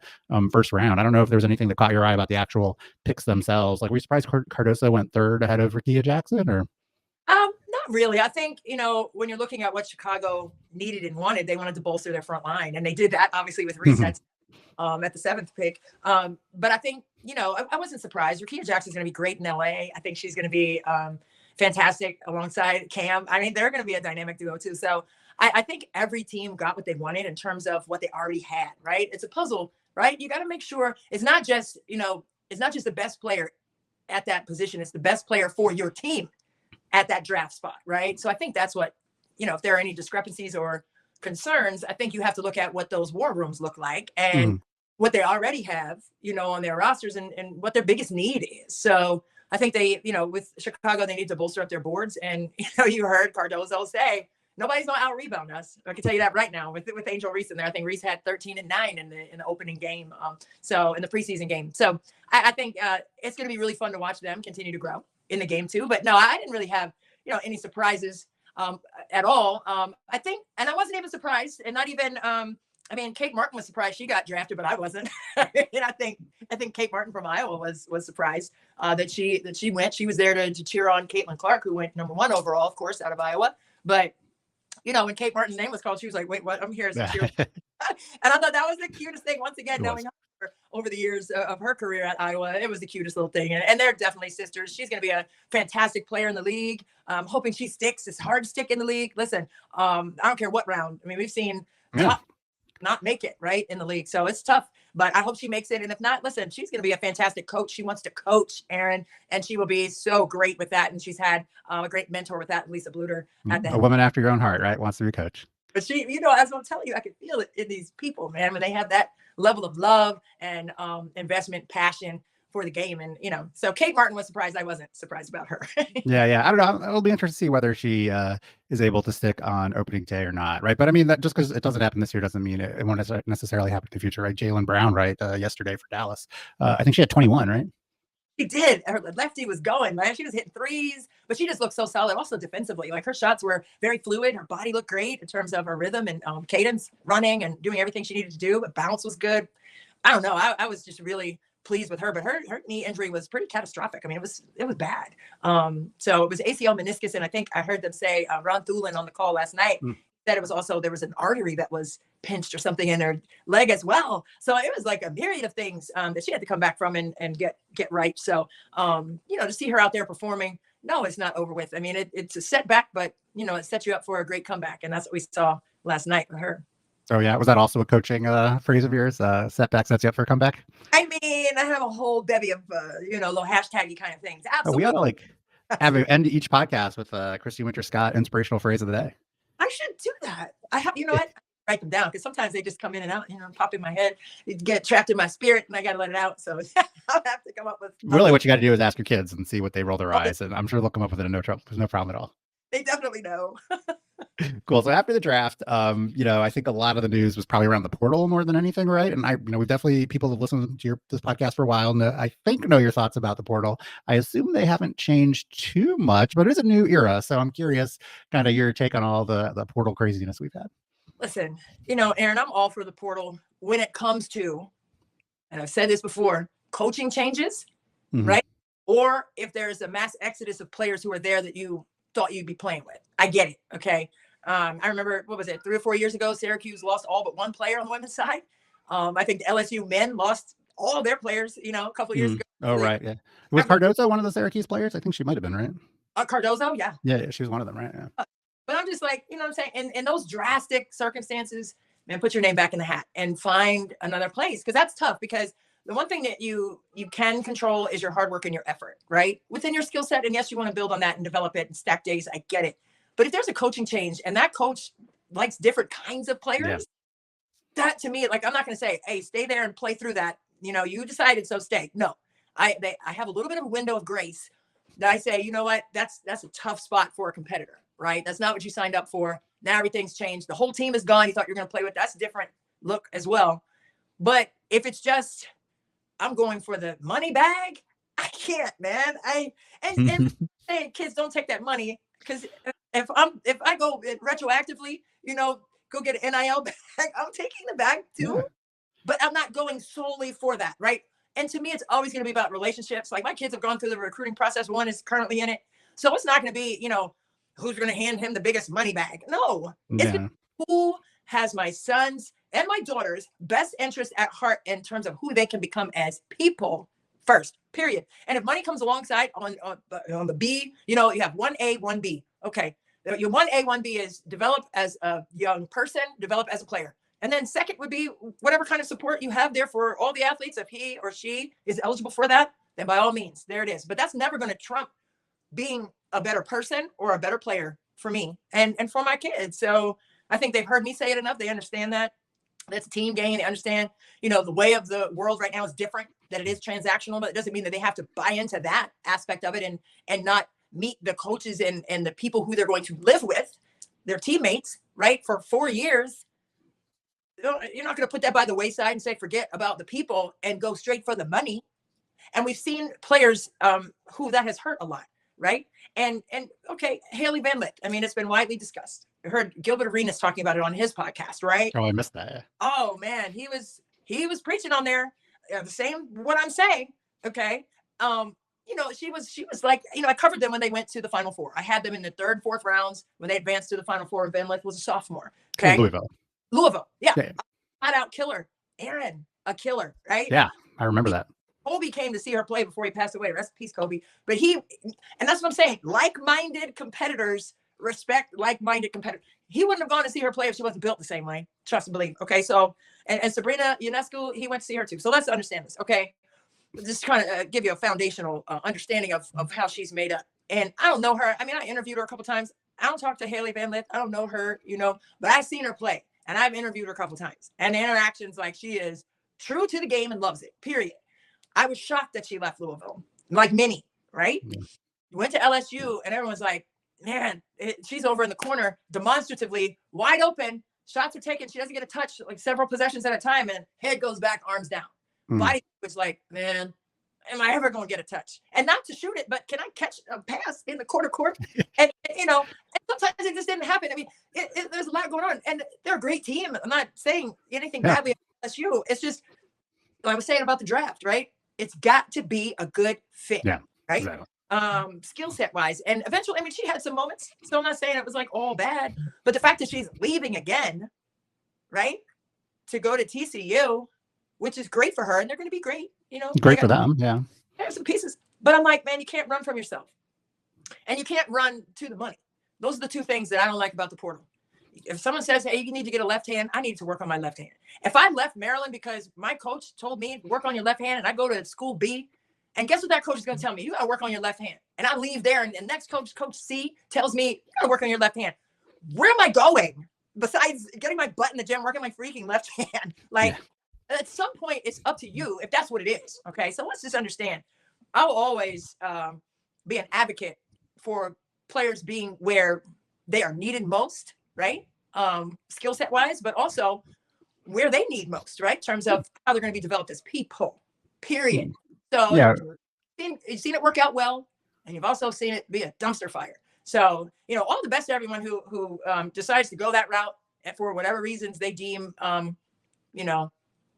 first round. I don't know if there was anything that caught your eye about the actual picks themselves. Like, were you surprised Cardoso went third ahead of Rickea Jackson, or? Not really. I think, when you're looking at what Chicago needed and wanted, they wanted to bolster their front line. And they did that, obviously, with resets at the 7th pick. But I think, I wasn't surprised. Rickea Jackson's going to be great in LA. I think she's going to be fantastic alongside Cam. I mean, they're going to be a dynamic duo, too. So I think every team got what they wanted in terms of what they already had, right? It's a puzzle, right? You got to make sure it's not just, it's not just the best player at that position. It's the best player for your team at that draft spot, right? So I think that's what, if there are any discrepancies or concerns, I think you have to look at what those war rooms look like and what they already have, on their rosters and what their biggest need is. So I think they, with Chicago, they need to bolster up their boards. And, you heard Cardoso say, nobody's going to out-rebound us. I can tell you that right now with Angel Reese in there. I think Reese had 13 and 9 in the opening game. So in the preseason game. So I think it's going to be really fun to watch them continue to grow in the game too. But no, I didn't really have, any surprises at all. I think, and I wasn't even surprised, and not even, Kate Martin was surprised she got drafted, but I wasn't. And I think Kate Martin from Iowa was surprised that she went. She was there to cheer on Caitlyn Clark, who went number 1 overall, of course, out of Iowa. But when Kate Martin's name was called, she was like, wait, what? I'm here as a cheer. And I thought that was the cutest thing. Once again, knowing her over the years of her career at Iowa, it was the cutest little thing. And they're definitely sisters. She's going to be a fantastic player in the league. I'm hoping she sticks. It's hard to stick in the league. Listen, I don't care what round. I mean, we've seen top not make it right in the league. So it's tough, but I hope she makes it. And if not, listen, she's going to be a fantastic coach. She wants to coach, Aaron, and she will be so great with that. And she's had a great mentor with that, Lisa Bluter. A woman after your own heart, right? Wants to be coach. But she, as I'm telling you, I can feel it in these people, man, when they have that level of love and investment, passion for the game. And, so Kate Martin was surprised. I wasn't surprised about her. Yeah. I don't know. It'll be interesting to see whether she is able to stick on opening day or not. Right. But I mean, that just because it doesn't happen this year doesn't mean it won't necessarily happen in the future. Right. Jaylen Brown, right. Yesterday for Dallas. I think she had 21, right? She did. Her lefty was going, man. She was hitting threes, but she just looked so solid. Also defensively, like her shots were very fluid. Her body looked great in terms of her rhythm and cadence, running and doing everything she needed to do. But bounce was good. I don't know. I was just really pleased with her, but her knee injury was pretty catastrophic. I mean, it was bad. So it was ACL meniscus, and I think I heard them say Ron Thulin on the call last night that it was also there was an artery that was pinched or something in her leg as well. So it was like a myriad of things that she had to come back from and get right. So to see her out there performing, no, it's not over with. I mean, it's a setback, but it sets you up for a great comeback, and that's what we saw last night with her. Oh yeah, was that also a coaching phrase of yours? Setback sets you up for a comeback. I mean, I have a whole bevy of little hashtaggy kind of things. Absolutely. We ought to have end each podcast with Christy Winter Scott inspirational phrase of the day. I should do that. I have, what? Write them down because sometimes they just come in and out, pop in my head, get trapped in my spirit, and I got to let it out. So I'll have to come up with. Really, what you got to do is ask your kids and see what they roll their eyes, and I'm sure they'll come up with it. No trouble. There's no problem at all. They definitely know. Cool. So after the draft, I think a lot of the news was probably around the portal more than anything, right? And we've definitely people have listened to this podcast for a while, and I think know your thoughts about the portal. I assume they haven't changed too much, but it is a new era. So I'm curious, kind of your take on all the portal craziness we've had. Listen, Aaron, I'm all for the portal when it comes to, and I've said this before, coaching changes, right? or if there's a mass exodus of players who are there that you thought you'd be playing with. I get it. Okay. I remember, what was it, 3 or 4 years ago, Syracuse lost all but one player on the women's side. I think the LSU men lost all their players, a couple of years ago. Oh, right. Yeah. Was Cardozo one of the Syracuse players? I think she might have been, right? Cardozo, yeah. Yeah, she was one of them, right? Yeah. But I'm just like, what I'm saying? In those drastic circumstances, man, put your name back in the hat and find another place. Because that's tough, because the one thing that you can control is your hard work and your effort, right? Within your skill set. And yes, you want to build on that and develop it and stack days. I get it. But if there's a coaching change and that coach likes different kinds of players, that to me, like, I'm not going to say, hey, stay there and play through that. You decided, so stay. No, I have a little bit of a window of grace that I say, you know what, that's a tough spot for a competitor, right? That's not what you signed up for. Now everything's changed. The whole team is gone. You thought you were going to play with. That's a different look as well. But if it's just, I'm going for the money bag, I can't, man. And saying kids don't take that money, because if I go retroactively, go get an NIL bag, I'm taking the bag too. Yeah. But I'm not going solely for that, right? And to me, it's always going to be about relationships. Like, my kids have gone through the recruiting process. One is currently in it. So it's not going to be, who's going to hand him the biggest money bag. No, it's gonna be who has my sons and my daughters' best interest at heart in terms of who they can become as people first, period. And if money comes alongside on the B, you have 1A, 1B. Okay. Your 1A, 1B is develop as a young person, develop as a player. And then second would be whatever kind of support you have there for all the athletes. If he or she is eligible for that, then by all means, there it is. But that's never going to trump being a better person or a better player for me and for my kids. So I think they've heard me say it enough. They understand that that's a team game. They understand, the way of the world right now is different, that it is transactional, but it doesn't mean that they have to buy into that aspect of it and not meet the coaches and the people who they're going to live with, their teammates, right? For 4 years. You're not going to put that by the wayside and say, forget about the people and go straight for the money. And we've seen players who that has hurt a lot, right? And okay, Haley Van Lith. I mean, it's been widely discussed. I heard Gilbert Arenas talking about it on his podcast, right? Oh, I missed that. Yeah. Oh man, he was preaching on there the same what I'm saying. Okay, she was like, I covered them when they went to the Final Four. I had them in the 3rd, 4th rounds when they advanced to the Final Four. Van Lith was a sophomore. Okay, Louisville, yeah. Flat out killer. Aaron, a killer, right? Yeah, I remember that. Kobe came to see her play before he passed away. Rest in peace, Kobe. But and that's what I'm saying. Like-minded competitors respect like-minded competitors. He wouldn't have gone to see her play if she wasn't built the same way. Trust and believe. Okay, so and Sabrina Ionescu, he went to see her too. So let's understand this. Okay, just trying to give you a foundational understanding of how she's made up. And I don't know her. I mean, I interviewed her a couple times. I don't talk to Haley Van Lith. I don't know her, but I've seen her play and I've interviewed her a couple times. And the interactions, like, she is true to the game and loves it, period. I was shocked that she left Louisville, like many, right? Yeah. Went to LSU and everyone's like, man, she's over in the corner demonstratively wide open. Shots are taken. She doesn't get a touch, like several possessions at a time, and head goes back, arms down. Body was like, man, am I ever going to get a touch? And not to shoot it, but can I catch a pass in the court? And sometimes it just didn't happen. I mean, there's a lot going on, and they're a great team. I'm not saying anything badly about LSU. It's just, I was saying about the draft, right? It's got to be a good fit, right? Exactly. Skill set wise. And eventually, I mean, she had some moments. Still not saying it was like all bad, but the fact that she's leaving again, right, to go to TCU, which is great for her, and they're going to be great, Great for them, yeah. There's some pieces, but I'm like, man, you can't run from yourself, and you can't run to the money. Those are the two things that I don't like about the portal. If someone says, hey, you need to get a left hand, I need to work on my left hand. If I left Maryland because my coach told me to work on your left hand, and I go to school B, and guess what that coach is going to tell me? You got to work on your left hand. And I leave there, and the next coach C, tells me, you got to work on your left hand. Where am I going besides getting my butt in the gym, working my freaking left hand? Like, at some point, it's up to you if that's what it is. Okay, so let's just understand. I will always be an advocate for players being where they are needed most, right? Skill set wise, but also where they need most, right? In terms of how they're going to be developed as people, period. So you've seen it work out well, and you've also seen it be a dumpster fire. So, all the best to everyone who decides to go that route for whatever reasons they deem,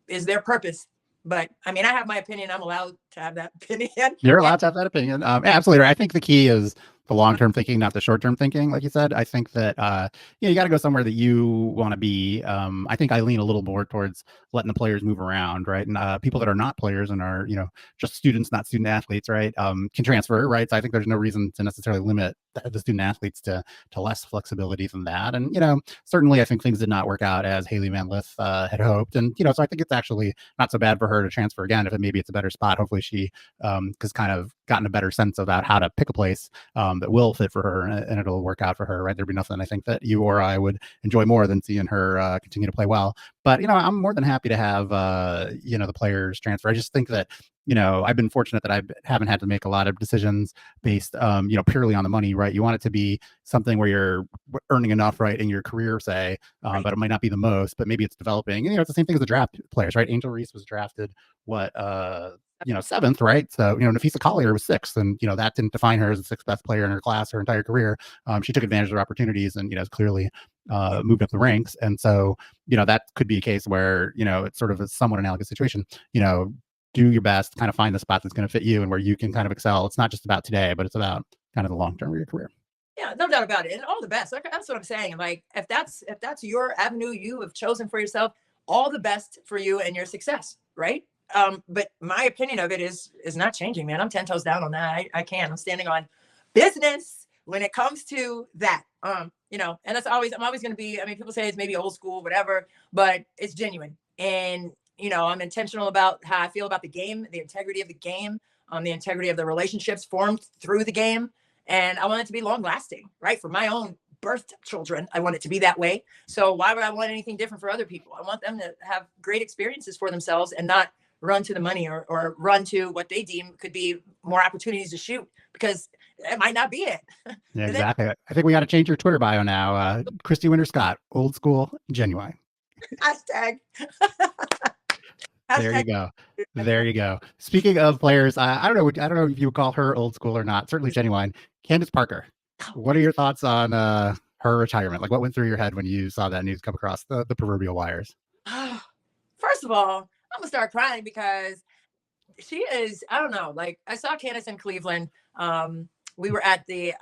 is their purpose. But I mean, I have my opinion. I'm allowed to have that opinion. You're allowed to have that opinion. Absolutely right. I think the key is the long-term thinking, not the short-term thinking. Like you said, I think that you got to go somewhere that you want to be. I think I lean a little more towards letting the players move around, right? And people that are not players and are just students, not student athletes, right, can transfer, right? So I think there's no reason to necessarily limit the student athletes to less flexibility than that. And certainly I think things did not work out as Haley Van Lith had hoped, and so I think it's actually not so bad for her to transfer again. If maybe it's a better spot, hopefully she has kind of gotten a better sense about how to pick a place that will fit for her, and it'll work out for her, right? There'd be nothing I think that you or I would enjoy more than seeing her continue to play well. But I'm more than happy to have the players transfer. I just think that I've been fortunate that I haven't had to make a lot of decisions based purely on the money, right? You want it to be something where you're earning enough, right, in your career, say, Right. but it might not be the most, but maybe it's developing. And it's the same thing as the draft players, right? Angel Reese was drafted seventh, right? So Nafisa Collier was sixth, and that didn't define her as the sixth best player in her class her entire career. She took advantage of her opportunities and has clearly moved up the ranks. And so that could be a case where it's sort of a somewhat analogous situation. Do your best, kind of find the spot that's going to fit you and where you can kind of excel. It's not just about today, but it's about kind of the long term of your career. Yeah, no doubt about it. And all the best. That's what I'm saying. Like, if that's your avenue you have chosen for yourself, all the best for you and your success, right? But my opinion of it is not changing, man. I'm 10 toes down on that. I can't. I'm standing on business when it comes to that. And I'm always going to be, I mean, people say it's maybe old school, whatever, but it's genuine. And I'm intentional about how I feel about the game, the integrity of the game, the integrity of the relationships formed through the game. And I want it to be long lasting, right? For my own birth children, I want it to be that way. So why would I want anything different for other people? I want them to have great experiences for themselves and not run to the money or run to what they deem could be more opportunities to shoot, because it might not be it. Yeah, exactly. I think we got to change your Twitter bio now. Christy Winter Scott, old school, genuine. Hashtag. There you go. There you go. Speaking of players, I don't know if you would call her old school or not. Certainly genuine. Candace Parker. What are your thoughts on her retirement? Like, what went through your head when you saw that news come across the proverbial wires? First of all, I'm gonna start crying because she is. I don't know. Like, I saw Candace in Cleveland. We were at the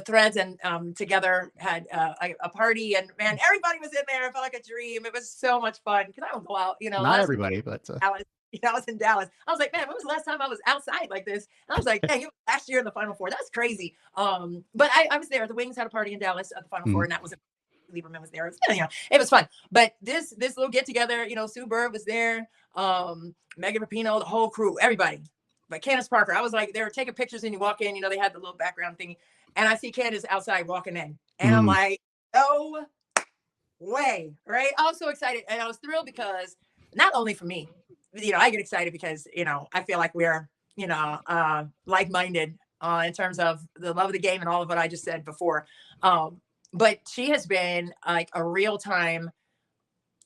Threads and together had a party, and man, everybody was in there. It felt like a dream. It was so much fun because I don't go out, Not everybody, but Dallas, I was in Dallas. I was like, man, when was the last time I was outside like this? And I was like, dang, it was last year in the Final Four. That's crazy. But I was there. The Wings had a party in Dallas at the Final Four, and that was Lieberman was there. It was fun. But this little get together, Sue Bird was there, Megan Rapinoe, the whole crew, everybody. But Candace Parker, I was like, they were taking pictures, and you walk in, they had the little background thingy. And I see Candace outside walking in, and I'm like, no way, right? I was so excited, and I was thrilled because not only for me, I get excited because, I feel like we're, like-minded in terms of the love of the game and all of what I just said before. But she has been like a real-time,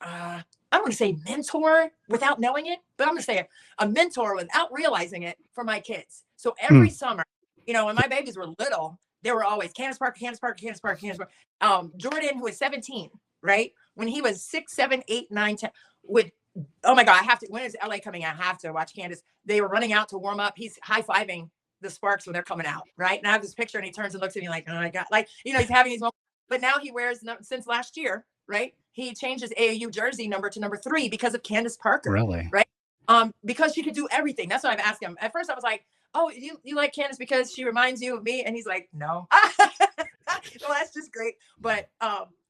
I don't want to say mentor without knowing it, but I'm going to say a mentor without realizing it for my kids. So every summer, when my babies were little, they were always Candace Parker, Candace Parker, Candace Parker, Candace Parker. Jordan, who was 17, right? When he was 6, 7, 8, 9, 10, oh my God, when is LA coming out? I have to watch Candace. They were running out to warm up. He's high-fiving the Sparks when they're coming out, right? And I have this picture, and he turns and looks at me like, oh my God. Like, he's having these moments. But now he wears, since last year, right? He changed his AAU jersey number to number 3 because of Candace Parker. Really? Right? Because she could do everything. That's what I've asked him. At first I was like, oh, you like Candace because she reminds you of me? And he's like, no. Well, that's just great. But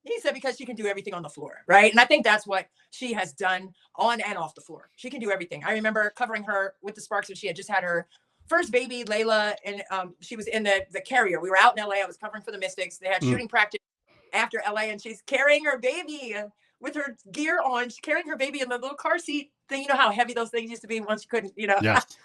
he said because she can do everything on the floor, right? And I think that's what she has done on and off the floor. She can do everything. I remember covering her with the Sparks when she had just had her first baby, Layla, and she was in the carrier. We were out in LA. I was covering for the Mystics. They had shooting practice after LA, and she's carrying her baby with her gear on. She's carrying her baby in the little car seat thing. You know how heavy those things used to be once you couldn't, Yes.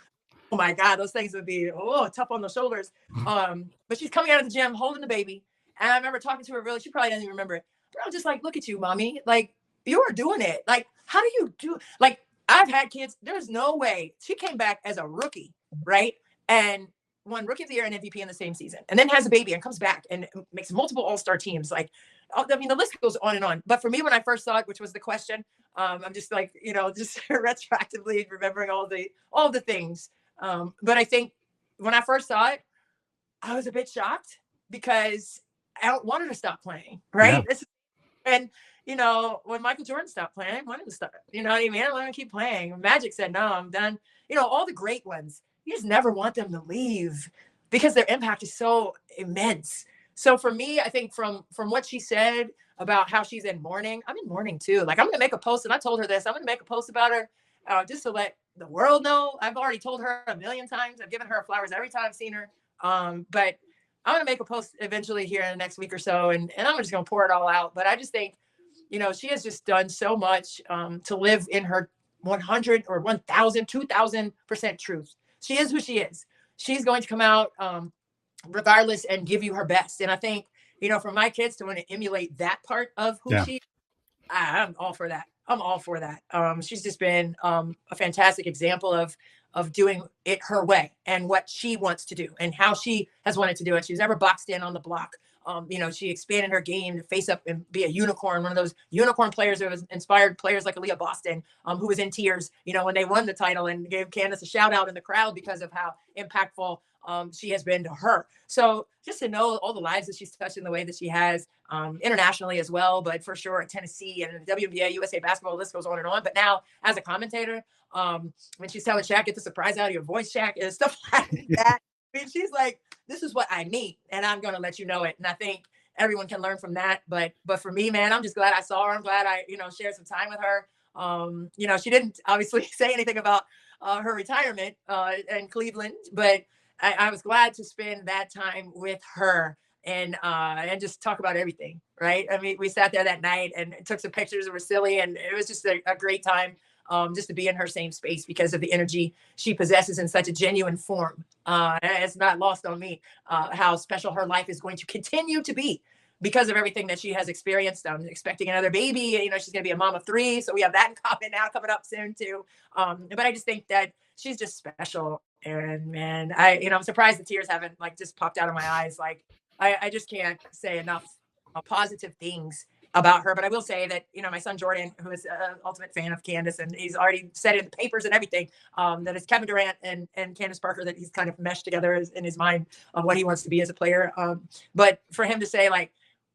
Oh my God, those things would be tough on the shoulders. But she's coming out of the gym holding the baby. And I remember talking to her, she probably doesn't even remember it. But I was just like, look at you, mommy. Like, you are doing it. Like, how do you do? Like, I've had kids. There's no way. She came back as a rookie, right? And won Rookie of the Year and MVP in the same season, and then has a baby and comes back and makes multiple All-Star teams. Like, I mean, the list goes on and on. But for me, when I first saw it, which was the question, I'm just like, just retroactively remembering all the things. But I think when I first saw it, I was a bit shocked because I don't want her to stop playing, right? Yeah. And when Michael Jordan stopped playing, I wanted to stop. You know what I mean? I want to keep playing. Magic said, no, I'm done. All the great ones, you just never want them to leave because their impact is so immense. So for me, I think from what she said about how she's in mourning, I'm in mourning too. Like, I'm going to make a post, and I told her this. I'm going to make a post about her just to let the world know. I've already told her a million times. I've given her flowers every time I've seen her. But I'm going to make a post eventually here in the next week or so, and I'm just going to pour it all out. But I just think, she has just done so much to live in her 100 or 1,000, 2,000% truth. She is who she is. She's going to come out regardless and give you her best. And I think, for my kids to want to emulate that part of who she is, I'm all for that. I'm all for that. She's just been a fantastic example of doing it her way and what she wants to do and how she has wanted to do it. She's never boxed in on the block. She expanded her game to face up and be a unicorn, one of those unicorn players that was inspired players like Aaliyah Boston, who was in tears, when they won the title, and gave Candace a shout out in the crowd because of how impactful she has been to her. So just to know all the lives that she's touched in the way that she has, internationally as well, but for sure at Tennessee and the WNBA, USA basketball, list goes on and on. But now as a commentator, when she's telling Shaq, get the surprise out of your voice, Shaq, and stuff like that. I mean, she's like, this is what I need, and I'm going to let you know it. And I think everyone can learn from that. But for me, man, I'm just glad I saw her. I'm glad I, shared some time with her. She didn't obviously say anything about her retirement in Cleveland, but I was glad to spend that time with her and just talk about everything. Right. I mean, we sat there that night and took some pictures that were silly, and it was just a great time. Just to be in her same space because of the energy she possesses in such a genuine form. It's not lost on me how special her life is going to continue to be because of everything that she has experienced. I'm expecting another baby. She's going to be a mom of 3. So we have that in common now, coming up soon too. But I just think that she's just special. And man, I'm surprised the tears haven't just popped out of my eyes. Like, I just can't say enough positive things about her. But I will say that, my son Jordan, who is an ultimate fan of Candace, and he's already said it in the papers and everything, that it's Kevin Durant and Candace Parker that he's kind of meshed together in his mind of what he wants to be as a player. But for him to say,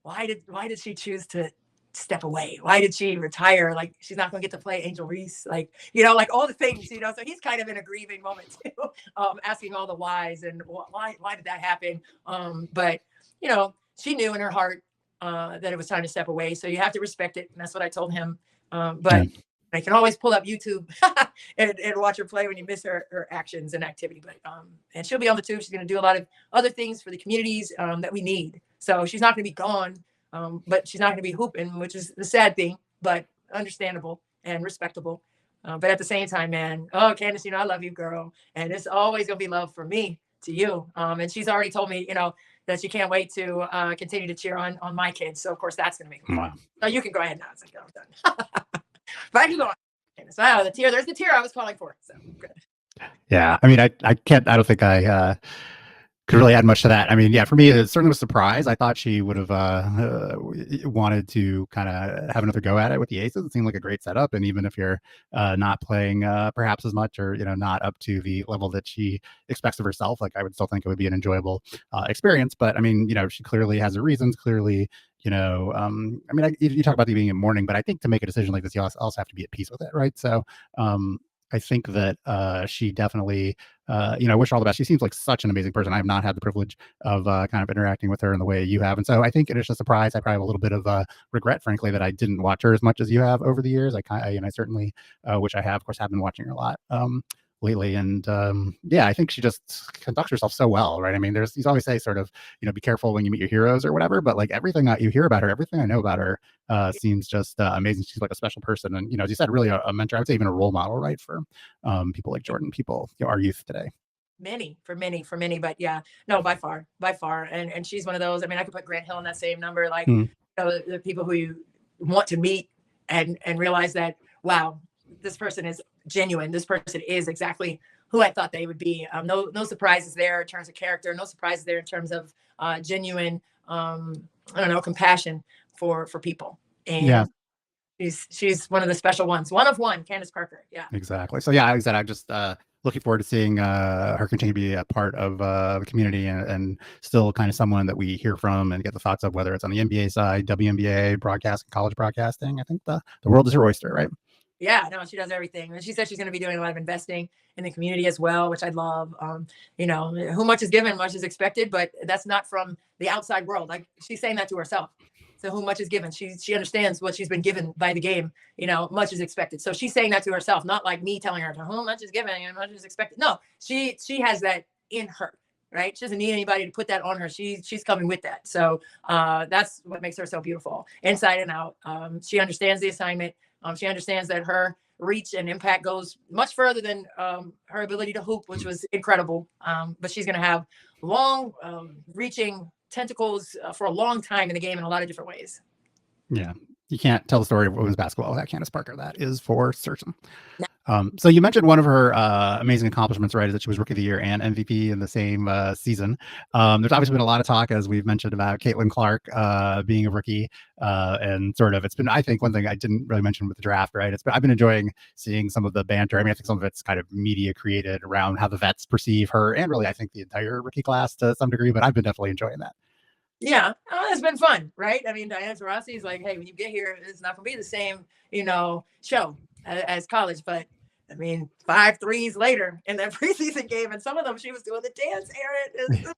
why did she choose to step away? Why did she retire? Like, she's not going to get to play Angel Reese, all the things, so he's kind of in a grieving moment too, asking all the whys and why did that happen? But she knew in her heart that it was time to step away. So you have to respect it. And that's what I told him. But I can always pull up YouTube and watch her play when you miss her actions and activity. But and she'll be on the tube. She's going to do a lot of other things for the communities that we need. So she's not going to be gone, but she's not going to be hooping, which is the sad thing, but understandable and respectable. But at the same time, man, Candace, I love you, girl. And it's always going to be love from me to you. And she's already told me, that she can't wait to continue to cheer on my kids. So of course that's going to make me fun. So you can go ahead now. It's like, I'm done. But I can go on. So there's the tear I was calling for. So good. Yeah. I mean, I don't think I could really add much to that. I mean, yeah, for me, it certainly was a surprise. I thought she would have wanted to kind of have another go at it with the Aces. It seemed like a great setup. And even if you're not playing perhaps as much or, not up to the level that she expects of herself, I would still think it would be an enjoyable experience. But I mean, she clearly has her reasons. Clearly, I mean, you talk about being in mourning, but I think to make a decision like this, you also have to be at peace with it. Right. So I think that she definitely, wish her all the best. She seems like such an amazing person. I have not had the privilege of kind of interacting with her in the way you have. And so I think it is a surprise. I probably have a little bit of regret, frankly, that I didn't watch her as much as you have over the years. I certainly wish I have. Of course, have been watching her a lot lately. And I think she just conducts herself so well, right? I mean, you always say sort of, be careful when you meet your heroes or whatever, but everything that you hear about her, everything I know about her seems just amazing. She's like a special person. And, as you said, really a mentor, I would say even a role model, right? For people like Jordan, people, our youth today. For many, but yeah, no, by far. And she's one of those, I mean, I could put Grant Hill in that same number, the people who you want to meet and realize that, wow, this person is genuine. This person is exactly who I thought they would be. No surprises there in terms of character. No surprises there in terms of genuine, compassion for people. Yeah. And she's one of the special ones. One of one, Candace Parker. Yeah. Exactly. So yeah, like I said, I'm just looking forward to seeing her continue to be a part of the community and still kind of someone that we hear from and get the thoughts of, whether it's on the NBA side, WNBA broadcasting, college broadcasting. I think the world is her oyster, right? Yeah, no, she does everything. And she said she's going to be doing a lot of investing in the community as well, which I love. Who much is given, much is expected, but that's not from the outside world. Like, she's saying that to herself. So who much is given? She understands what she's been given by the game. Much is expected. So she's saying that to herself, not like me telling her who much is given and much is expected. No, she has that in her, right? She doesn't need anybody to put that on her. She's coming with that. So that's what makes her so beautiful, inside and out. She understands the assignment. She understands that her reach and impact goes much further than her ability to hoop, which was incredible. But she's going to have long reaching tentacles for a long time in the game in a lot of different ways. Yeah. You can't tell the story of women's basketball without Candace Parker. That is for certain. No. So you mentioned one of her amazing accomplishments, right, is that she was Rookie of the Year and MVP in the same season. There's obviously been a lot of talk, as we've mentioned, about Caitlyn Clark being a rookie, and sort of, it's been, I think, one thing I didn't really mention with the draft, right? I've been enjoying seeing some of the banter. I mean, I think some of it's kind of media created around how the vets perceive her, and really, I think the entire rookie class to some degree. But I've been definitely enjoying that. Yeah, it's been fun, right? I mean, Diana Taurasi is like, hey, when you get here, it's not going to be the same, show as college. But I mean, 5 threes later in that preseason game, and some of them she was doing the dance, Aaron,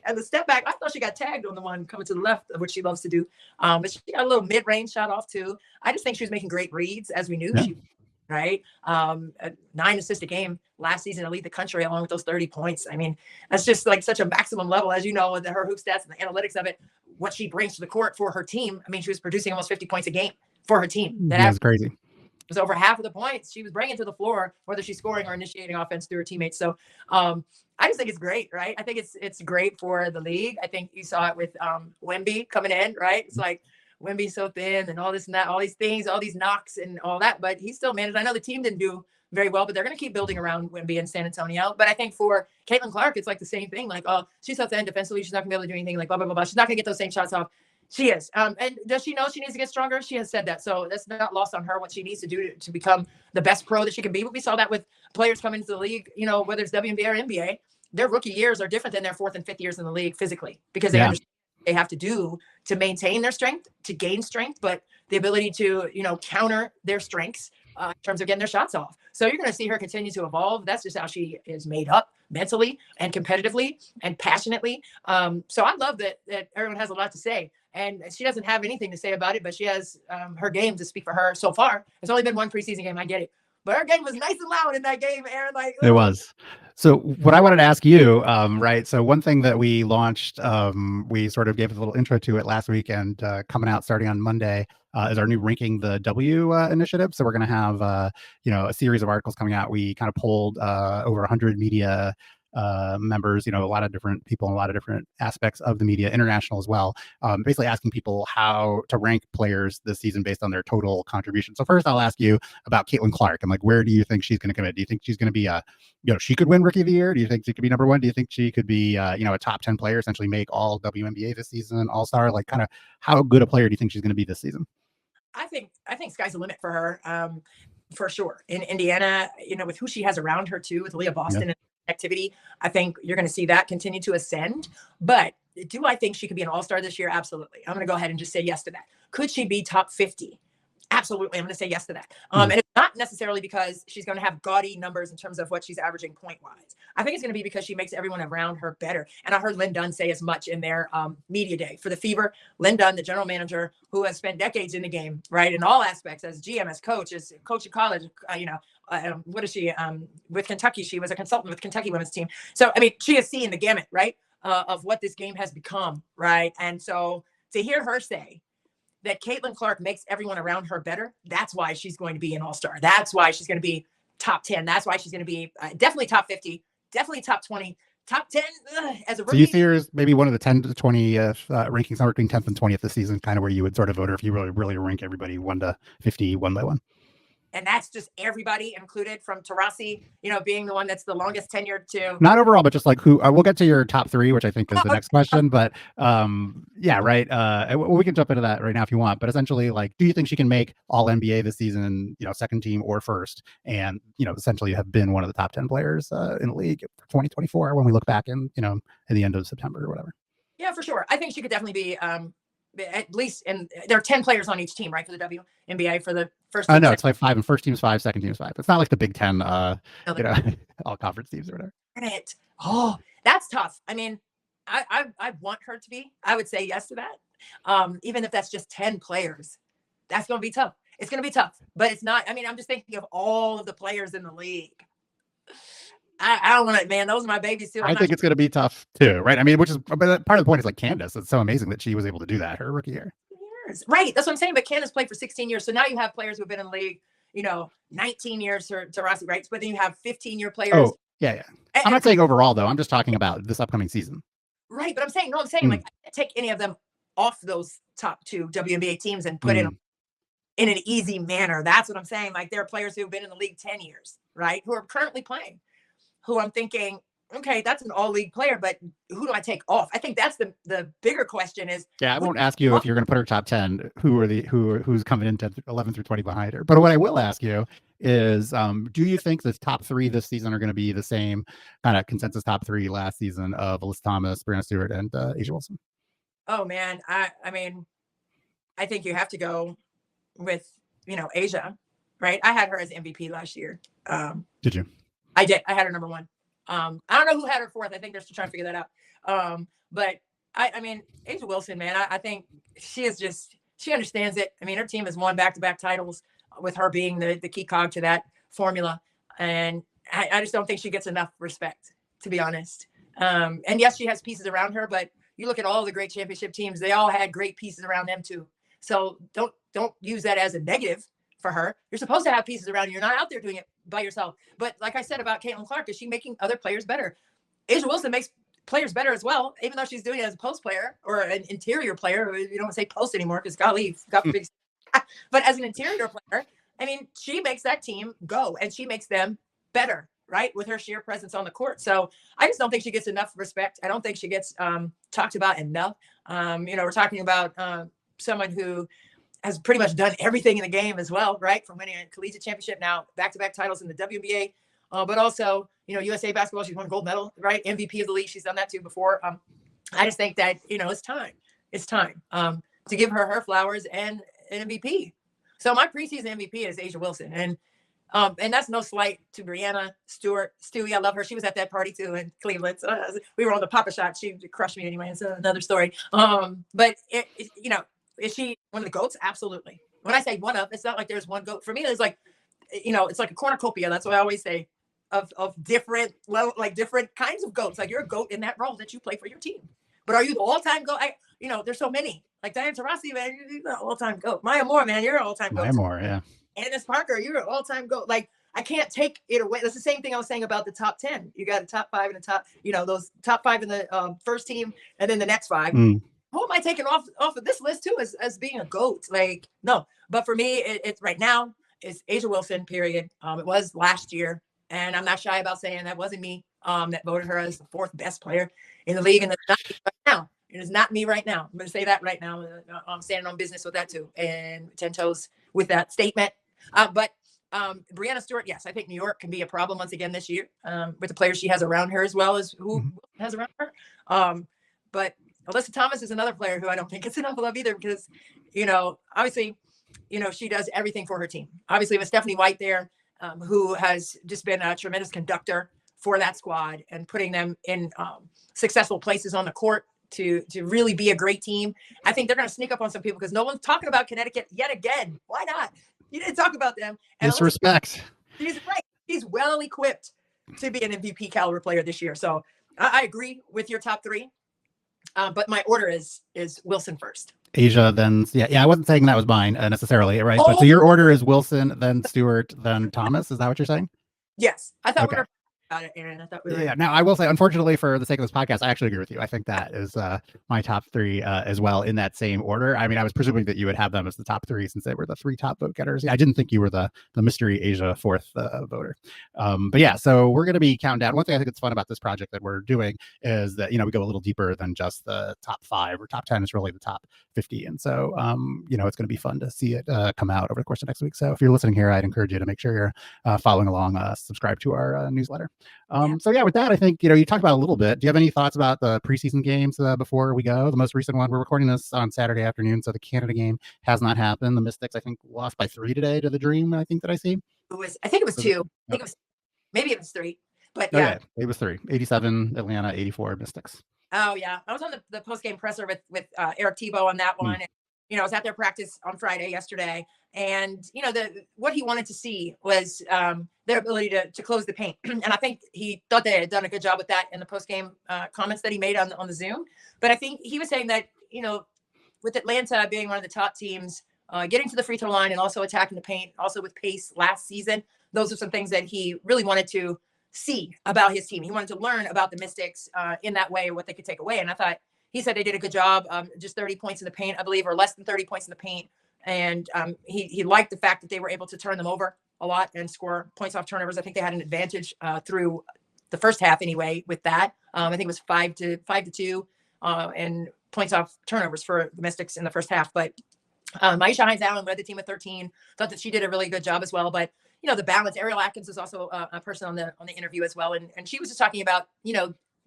and the step back. I thought she got tagged on the one coming to the left, which she loves to do. But she got a little mid-range shot off too. I just think she was making great reads, as we knew she would. Right. 9 assist a game last season to lead the country, along with those 30 points. I mean, that's just like such a maximum level, as you know, with her hoop stats and the analytics of it, what she brings to the court for her team. I mean, she was producing almost 50 points a game for her team. That's crazy. It was over half of the points she was bringing to the floor, whether she's scoring or initiating offense through her teammates. So I just think it's great, right? I think it's great for the league. I think you saw it with Wemby coming in, right? It's like, Wemby's so thin and all this and that, all these things, all these knocks and all that, but he still managed. I know the team didn't do very well, but they're going to keep building around Wemby in San Antonio. But I think for Caitlyn Clark, it's like the same thing. Like, oh, she's so thin defensively, she's not going to be able to do anything, like blah, blah, blah, blah. She's not going to get those same shots off. She is. And does she know she needs to get stronger? She has said that. So that's not lost on her, what she needs to do to become the best pro that she can be. But we saw that with players coming into the league, whether it's WNBA or NBA, their rookie years are different than their 4th and 5th years in the league physically, because they understand they have to do to maintain their strength, to gain strength, but the ability to, counter their strengths in terms of getting their shots off. So you're going to see her continue to evolve. That's just how she is made up mentally and competitively and passionately. So I love that everyone has a lot to say, and she doesn't have anything to say about it, but she has her game to speak for her so far. It's only been one preseason game. I get it. But her game was nice and loud in that game, Aaron. Like, it was. So what I wanted to ask you, right? So one thing that we launched, we sort of gave a little intro to it last week, and coming out starting on Monday is our new Ranking the W initiative. So we're going to have, a series of articles coming out. We kind of polled over 100 media members, a lot of different people in a lot of different aspects of the media, international as well, basically asking people how to rank players this season based on their total contribution. So first I'll ask you about Caitlyn Clark, and like, where do you think she's going to commit? Do you think she's going to be she could win Rookie of the Year? Do you think she could be number 1? Do you think she could be, a top 10 player, essentially make all WNBA this season, all-star? Like, kind of how good a player do you think she's going to be this season? I think sky's the limit for her, for sure. In Indiana, with who she has around her too, with Leah Boston and activity, I think you're going to see that continue to ascend. But do I think she could be an all-star this year? Absolutely. I'm going to go ahead and just say yes to that. Could she be top 50? Absolutely. I'm going to say yes to that. And it's not necessarily because she's going to have gaudy numbers in terms of what she's averaging point-wise. I think it's going to be because she makes everyone around her better. And I heard Lynn Dunn say as much in their media day for the Fever. Lynn Dunn, the general manager who has spent decades in the game, right, in all aspects, as GM, as coach, as coach in college, what is she? With Kentucky, she was a consultant with Kentucky women's team. So, I mean, she has seen the gamut, right, of what this game has become, right? And so to hear her say that Caitlyn Clark makes everyone around her better, that's why she's going to be an all-star. That's why she's going to be top 10. That's why she's going to be definitely top 50, definitely top 20, top 10 as a rookie. So you see her as maybe one of the 10 to 20 rankings, somewhere between 10th and 20th this season, kind of where you would sort of vote her if you really rank everybody 1 to 50, one by one. And that's just everybody included, from Taurasi, being the one that's the longest tenured to. Not overall, but just like who. We'll get to your top three, which I think is the next question. But yeah, right. We can jump into that right now if you want. But essentially, like, do you think she can make All NBA this season? Second team or first, and essentially have been one of the top 10 players in the league for 2024 when we look back in in the end of September or whatever. Yeah, for sure. I think she could definitely be. At least, and there are 10 players on each team, right, for the WNBA for the first team. No, it's like 5, and first team's 5, second team's 5. It's not like the Big Ten, all conference teams or whatever. Oh, that's tough. I mean, I want her to be. I would say yes to that. Even if that's just 10 players, that's going to be tough. It's going to be tough, but it's not. I mean, I'm just thinking of all of the players in the league. I don't want to, man. Those are my babies too. I think it's going to be tough too, right? I mean, which is part of the point is like Candace. It's so amazing that she was able to do that her rookie year. Right. That's what I'm saying. But Candace played for 16 years. So now you have players who've been in the league, 19 years to Rossi, right? But then you have 15-year players. Oh, yeah. I'm not saying overall, though. I'm just talking about this upcoming season. Right. But I'm saying, like, take any of them off those top 2 WNBA teams and put in an easy manner. That's what I'm saying. Like, there are players who've been in the league 10 years, right? Who are currently playing, who I'm thinking, okay, that's an all-league player, but who do I take off? I think that's the bigger question is. Yeah, I won't ask you if you're going to put her top 10, who's coming into 11 through 20 behind her. But what I will ask you is, do you think the top 3 this season are going to be the same kind of consensus top 3 last season of Alyssa Thomas, Breanna Stewart, and A'ja Wilson? Oh, man. I mean, I think you have to go with, A'ja, right? I had her as MVP last year. Did you? I did. I had her number 1. I don't know who had her 4th. I think they're still trying to figure that out. But I mean, A'ja Wilson, man, I think she understands it. I mean, her team has won back-to-back titles with her being the key cog to that formula. And I just don't think she gets enough respect, to be honest. And yes, she has pieces around her, but you look at all the great championship teams, they all had great pieces around them too. So don't use that as a negative for her. You're supposed to have pieces around you. You're not out there doing it by yourself. But like I said about Caitlyn Clark, is she making other players better? A'ja Wilson makes players better as well, even though she's doing it as a post player or an interior player. You don't say post anymore because golly, but as an interior player, I mean, she makes that team go and she makes them better, right? With her sheer presence on the court. So I just don't think she gets enough respect. I don't think she gets talked about enough. We're talking about someone who has pretty much done everything in the game as well, right? From winning a collegiate championship, now back-to-back titles in the WNBA, but also, USA basketball, she's won gold medal, right? MVP of the league, she's done that too before. I just think that, it's time to give her flowers and an MVP. So my preseason MVP is A'ja Wilson. And that's no slight to Breanna, Stewart, Stewie. I love her. She was at that party too in Cleveland. So we were on the Papa Shot. She crushed me anyway. It's another story. But is she one of the GOATs? Absolutely. When I say one of, it's not like there's one GOAT. For me, it's like, it's like a cornucopia. That's what I always say of different level, like different kinds of GOATs. Like you're a GOAT in that role that you play for your team. But are you the all-time GOAT? There's so many. Like Diane Taurasi, man, you're the all-time GOAT. Maya Moore, man, you're an all-time GOAT. Maya Moore, yeah. Candace Parker, you're an all-time GOAT. Like, I can't take it away. That's the same thing I was saying about the top 10. You got a top 5 and a top, those top 5 in the first team and then the next 5. Who am I taking off of this list too as being a GOAT? Like, no. But for me, it's right now, it's A'ja Wilson, period. It was last year. And I'm not shy about saying that wasn't me that voted her as the 4th best player in the league. And that's not me right now. It is not me right now. I'm going to say that right now. I'm standing on business with that too. And 10 toes with that statement. But Breanna Stewart, yes, I think New York can be a problem once again this year with the players she has around her as well as who has around her. But Alyssa Thomas is another player who I don't think gets enough love either because, obviously, she does everything for her team. Obviously, with Stephanie White there, who has just been a tremendous conductor for that squad and putting them in successful places on the court to really be a great team. I think they're going to sneak up on some people because no one's talking about Connecticut yet again. Why not? You didn't talk about them. And disrespect. She's right. She's well equipped to be an MVP caliber player this year. So I agree with your top 3. But my order is Wilson first. A'ja, then I wasn't saying that was mine necessarily, right? But so your order is Wilson, then Stewart, then Thomas. Is that what you're saying? Yes, I thought. Okay. about it, Aaron. I thought we were. Yeah. Now, I will say, unfortunately, for the sake of this podcast, I actually agree with you. I think that is my top three as well in that same order. I mean, I was presuming that you would have them as the top three since they were the three top vote getters. I didn't think you were the mystery Asia fourth voter. But yeah, so we're going to be counting down. One thing I think that's fun about this project that we're doing is that, we go a little deeper than just the top 5 or top 10 is really the top 50. And so, it's going to be fun to see it come out over the course of next week. So if you're listening here, I'd encourage you to make sure you're following along, subscribe to our newsletter. So yeah, with that, I think, you talked about a little bit. Do you have any thoughts about the preseason games before we go? The most recent one, we're recording this on Saturday afternoon, so the Canada game has not happened. The Mystics, I think, lost by 3 today to the Dream, I think that I see. I think it was 2. I think it was, maybe it was 3, but yeah. Okay, it was 3. 87 Atlanta, 84 Mystics. Oh yeah, I was on the post game presser with Eric Tebow on that one. And, I was at their practice on Friday yesterday, and what he wanted to see was their ability to close the paint. And I think he thought they had done a good job with that in the post game comments that he made on the Zoom. But I think he was saying that with Atlanta being one of the top teams, getting to the free throw line and also attacking the paint, also with pace last season, those are some things that he really wanted to see about his team. He wanted to learn about the Mystics in that way, what they could take away. And I thought he said they did a good job, just 30 points in the paint, I believe, or less than 30 points in the paint. And he liked the fact that they were able to turn them over a lot and score points off turnovers. I think they had an advantage through the first half anyway with that. I think it was 5-2 and points off turnovers for the Mystics in the first half. But Aisha Hines-Allen led the team with 13. Thought that she did a really good job as well. But the balance. Ariel Atkins was also a person on the interview as well, and she was just talking about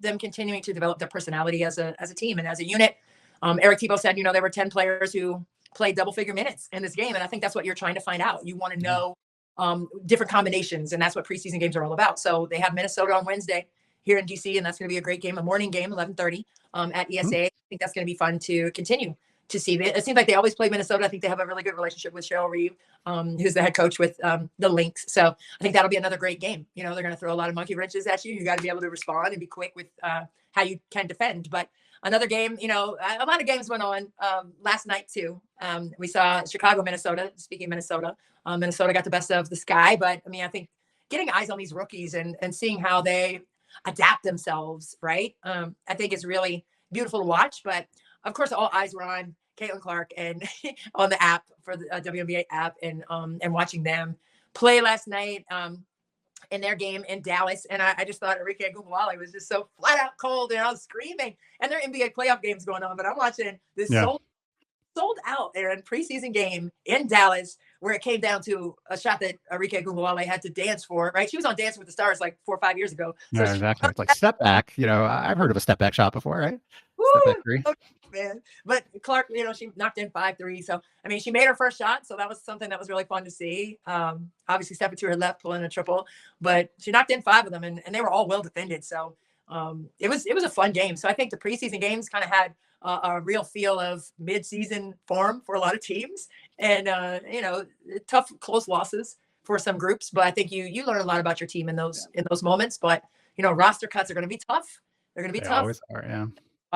them continuing to develop their personality as a team and as a unit. Eric Tebow said there were 10 players who played double figure minutes in this game, and I think that's what you're trying to find out. You want to know different combinations, and that's what preseason games are all about. So they have Minnesota on Wednesday here in DC, and that's going to be a great game, a morning game, 11:30 at ESA. I think that's going to be fun to continue to see. It seems like they always play Minnesota. I think they have a really good relationship with Cheryl Reeve, who's the head coach with the Lynx. So I think that'll be another great game. They're going to throw a lot of monkey wrenches at you. You got to be able to respond and be quick with how you can defend. But another game, a lot of games went on last night too. We saw Chicago, Minnesota. Speaking of Minnesota, Minnesota got the best of the Sky. But I think getting eyes on these rookies and seeing how they adapt themselves, right? I think is really beautiful to watch. But of course, all eyes were on Caitlyn Clark and on the app for the WNBA app and watching them play last night in their game in Dallas. And I just thought Arike Ogunbowale was just so flat out cold, and I was screaming. And their NBA playoff games going on, but I'm watching this sold out there in preseason game in Dallas, where it came down to a shot that Arike Ogunbowale had to dance for, right? She was on Dancing with the Stars like 4 or 5 years ago. So yeah, exactly. It's like step back. I've heard of a step back shot before, right? Woo! Step back 3. Man. But Clark, she knocked in 5 threes. So, she made her first shot. So that was something that was really fun to see. Obviously stepping to her left, pulling a triple, but she knocked in 5 of them and they were all well defended. So it was a fun game. So I think the preseason games kind of had a real feel of mid-season form for a lot of teams and, tough, close losses for some groups. But I think you learn a lot about your team in those moments. But, roster cuts are going to be tough. They're going to be tough. Always are, yeah.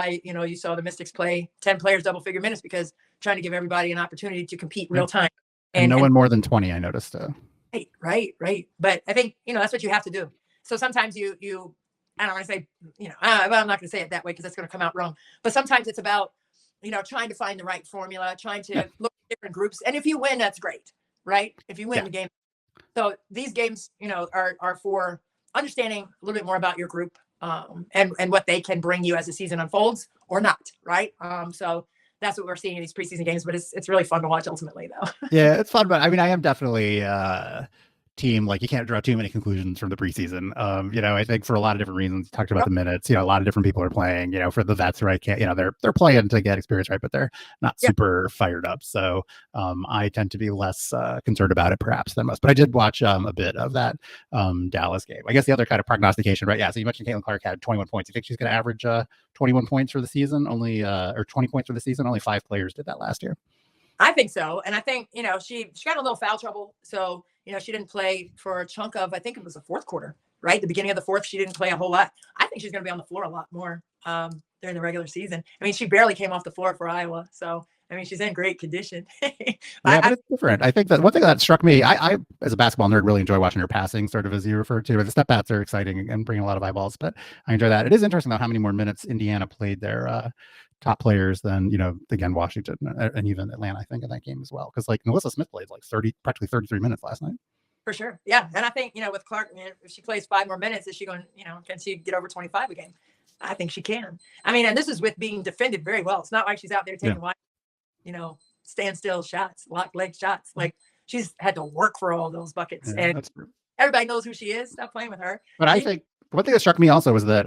You saw the Mystics play 10 players double figure minutes because trying to give everybody an opportunity to compete real time. And no one more than 20, I noticed. Right. But I think, that's what you have to do. So sometimes you I don't want to say, I'm not going to say it that way because that's going to come out wrong. But sometimes it's about, trying to find the right formula, trying to look at different groups. And if you win, that's great, right? If you win the game. So these games, are for understanding a little bit more about your group. And what they can bring you as the season unfolds or not, right? So that's what we're seeing in these preseason games, but it's really fun to watch ultimately, though. Yeah, it's fun, but I am definitely team, like, you can't draw too many conclusions from the preseason. I think for a lot of different reasons. You talked about the minutes, a lot of different people are playing, for the vets, right? They're playing to get experience, right? But they're not super fired up. So I tend to be less concerned about it perhaps than most, but I did watch a bit of that Dallas game. I guess the other kind of prognostication, right? Yeah. So you mentioned Caitlyn Clark had 21 points. You think she's going to average 21 points for the season or 20 points for the season? Only 5 players did that last year. I think so. And I think, she got a little foul trouble. So, she didn't play for a chunk of, I think it was the fourth quarter, right? The beginning of the fourth, she didn't play a whole lot. I think she's going to be on the floor a lot more during the regular season. She barely came off the floor for Iowa. So I mean, she's in great condition. Yeah, but it's different. I think that one thing that struck me, I as a basketball nerd really enjoy watching her passing, sort of as you referred to. The step bats are exciting and bring a lot of eyeballs, but I enjoy that. It is interesting though how many more minutes Indiana played their top players than, again, Washington and even Atlanta, I think, in that game as well. Because like Alyssa Smith played like practically 33 minutes last night. For sure. Yeah. And I think, with Clark, if she plays 5 more minutes, is she going, can she get over 25 again? I think she can. I mean, and this is with being defended very well. It's not like she's out there taking standstill shots, locked leg shots. Like she's had to work for all those buckets. Yeah, and everybody knows who she is. Stop playing with her. But I think one thing that struck me also was that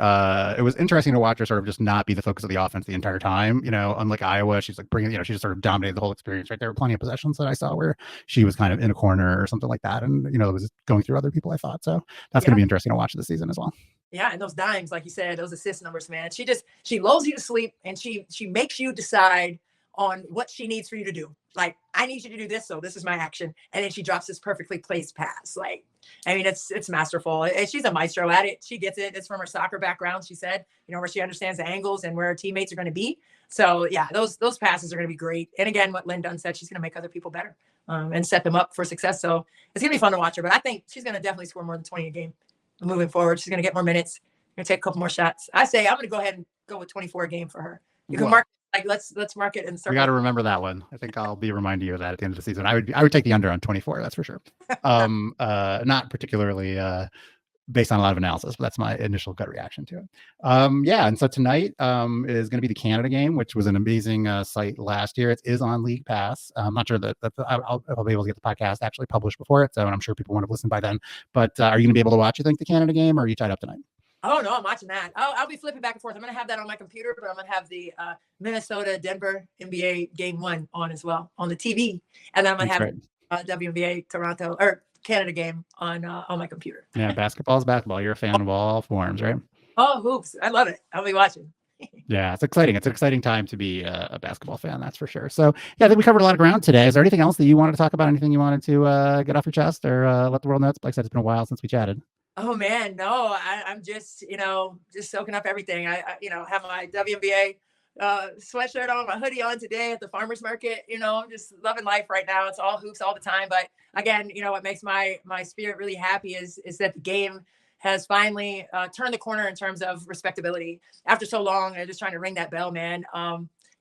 it was interesting to watch her sort of just not be the focus of the offense the entire time. Unlike Iowa, she's like bringing, she just sort of dominated the whole experience, right? There were plenty of possessions that I saw where she was kind of in a corner or something like that. And, it was going through other people, I thought. So that's going to be interesting to watch this season as well. Yeah. And those dimes, like you said, those assist numbers, man, she lulls you to sleep and she makes you decide on what she needs for you to do. Like, I need you to do this, so this is my action. And then she drops this perfectly placed pass. Like, I mean, it's masterful. And she's a maestro at it. She gets it. It's from her soccer background, she said, where she understands the angles and where her teammates are going to be. So yeah, those passes are going to be great. And again, what Lynn Dunn said, she's going to make other people better and set them up for success. So it's going to be fun to watch her. But I think she's going to definitely score more than 20 a game moving forward. She's going to get more minutes. Going to take a couple more shots. I say I'm going to go ahead and go with 24 a game for her. You can mark. Like let's mark it and we got to remember that one. I think I'll be reminding you of that at the end of the season. I would take the under on 24. That's for sure. Not particularly based on a lot of analysis, but that's my initial gut reaction to it. And so tonight is going to be the Canada game, which was an amazing site last year. It is on League Pass. I'm not sure that I'll be able to get the podcast actually published before it, so I'm sure people want to listen by then. But are you going to be able to watch, you think, the Canada game, or are you tied up tonight? Oh, no, I'm watching that. I'll be flipping back and forth. I'm going to have that on my computer, but I'm going to have the Minnesota-Denver NBA Game 1 on as well on the TV. And then I'm going to have WNBA Toronto or Canada game on my computer. Yeah, basketball is basketball. You're a fan of all forms, right? Oh, hoops. I love it. I'll be watching. Yeah, it's exciting. It's an exciting time to be a basketball fan, that's for sure. So, yeah, I think we covered a lot of ground today. Is there anything else that you wanted to talk about? Anything you wanted to get off your chest or let the world know? Like I said, it's been a while since we chatted. Oh man, no, I'm just, just soaking up everything. I have my WNBA sweatshirt on, my hoodie on today at the farmer's market, just loving life right now. It's all hoops all the time. But again, what makes my spirit really happy is that the game has finally turned the corner in terms of respectability after so long. Just trying to ring that bell, man.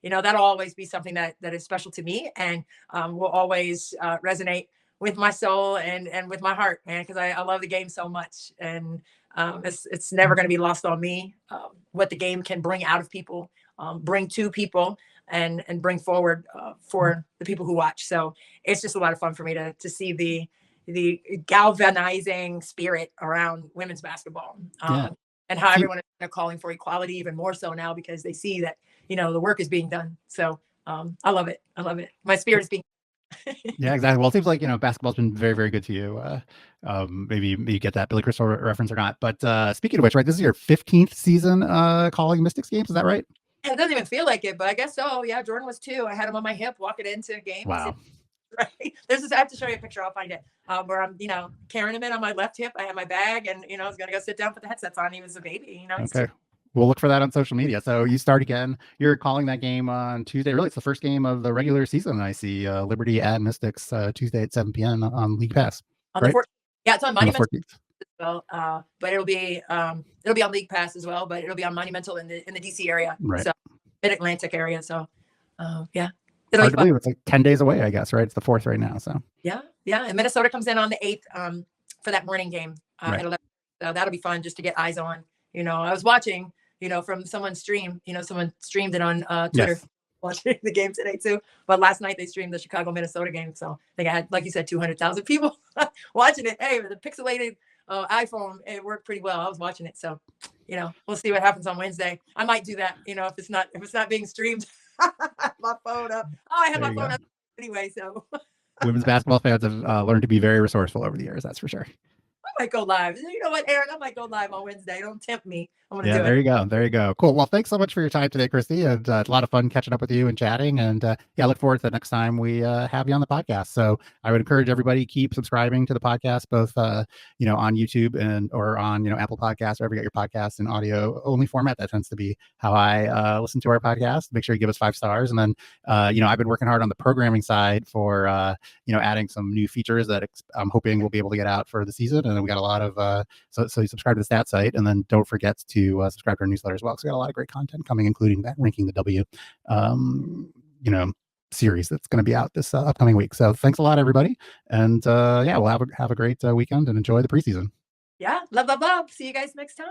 That'll always be something that is special to me and will always resonate with my soul and with my heart, man, because I love the game so much. And it's never going to be lost on me what the game can bring out of people, bring to people, and bring forward for the people who watch. So it's just a lot of fun for me to see the galvanizing spirit around women's basketball and how everyone is calling for equality even more so now because they see that, the work is being done. So I love it. I love it. My spirit is being Yeah, exactly. Well, it seems like, basketball's been very, very good to you. Maybe you get that Billy Crystal reference or not. But speaking of which, right, this is your 15th season calling Mystics games. Is that right? It doesn't even feel like it, but I guess so. Yeah, Jordan was too. I had him on my hip walking into games. Wow. Right. I have to show you a picture. I'll find it. Where I'm, carrying him in on my left hip. I have my bag and, I was going to go sit down, put the headsets on. He was a baby, Okay. We'll look for that on social media. So you start again. You're calling that game on Tuesday. Really, it's the first game of the regular season. I see Liberty at Mystics Tuesday at 7 p.m. on League Pass. On the 14th. Yeah, it's on Monumental as well. But it'll be on League Pass as well. But it'll be on Monumental in the DC area, right? So Mid-Atlantic area. So yeah, hard to believe it's like 10 days away. I guess right. It's the 4th right now. So yeah. And Minnesota comes in on the 8th for that morning game. At 11. So that'll be fun just to get eyes on. I was watching. From someone's stream, someone streamed it on Twitter, watching the game today too. But last night they streamed the Chicago, Minnesota game. So I think I had, like you said, 200,000 people watching it. Hey, with the pixelated iPhone, it worked pretty well. I was watching it. So, we'll see what happens on Wednesday. I might do that, if it's not being streamed, my phone up. Oh, I have my phone up anyway. So women's basketball fans have learned to be very resourceful over the years. That's for sure. might go live. You know what, Aaron? I might go live on Wednesday. Don't tempt me. I'm gonna Yeah, do there it. you go. There you go. Cool. Well, thanks so much for your time today, Christy. And it's a lot of fun catching up with you and chatting. And yeah, I look forward to the next time we have you on the podcast. So I would encourage everybody keep subscribing to the podcast, both on YouTube and or on Apple Podcasts, wherever you get your podcasts in audio only format. That tends to be how I listen to our podcast. Make sure you give us 5 stars. And then I've been working hard on the programming side for adding some new features that I'm hoping we'll be able to get out for the season. And then we got a lot of so you subscribe to the stat site, and then don't forget to subscribe to our newsletter as well. So we got a lot of great content coming, including that ranking the W, series that's going to be out this upcoming week. So thanks a lot, everybody, and we'll have a great weekend and enjoy the preseason. Yeah, love. See you guys next time.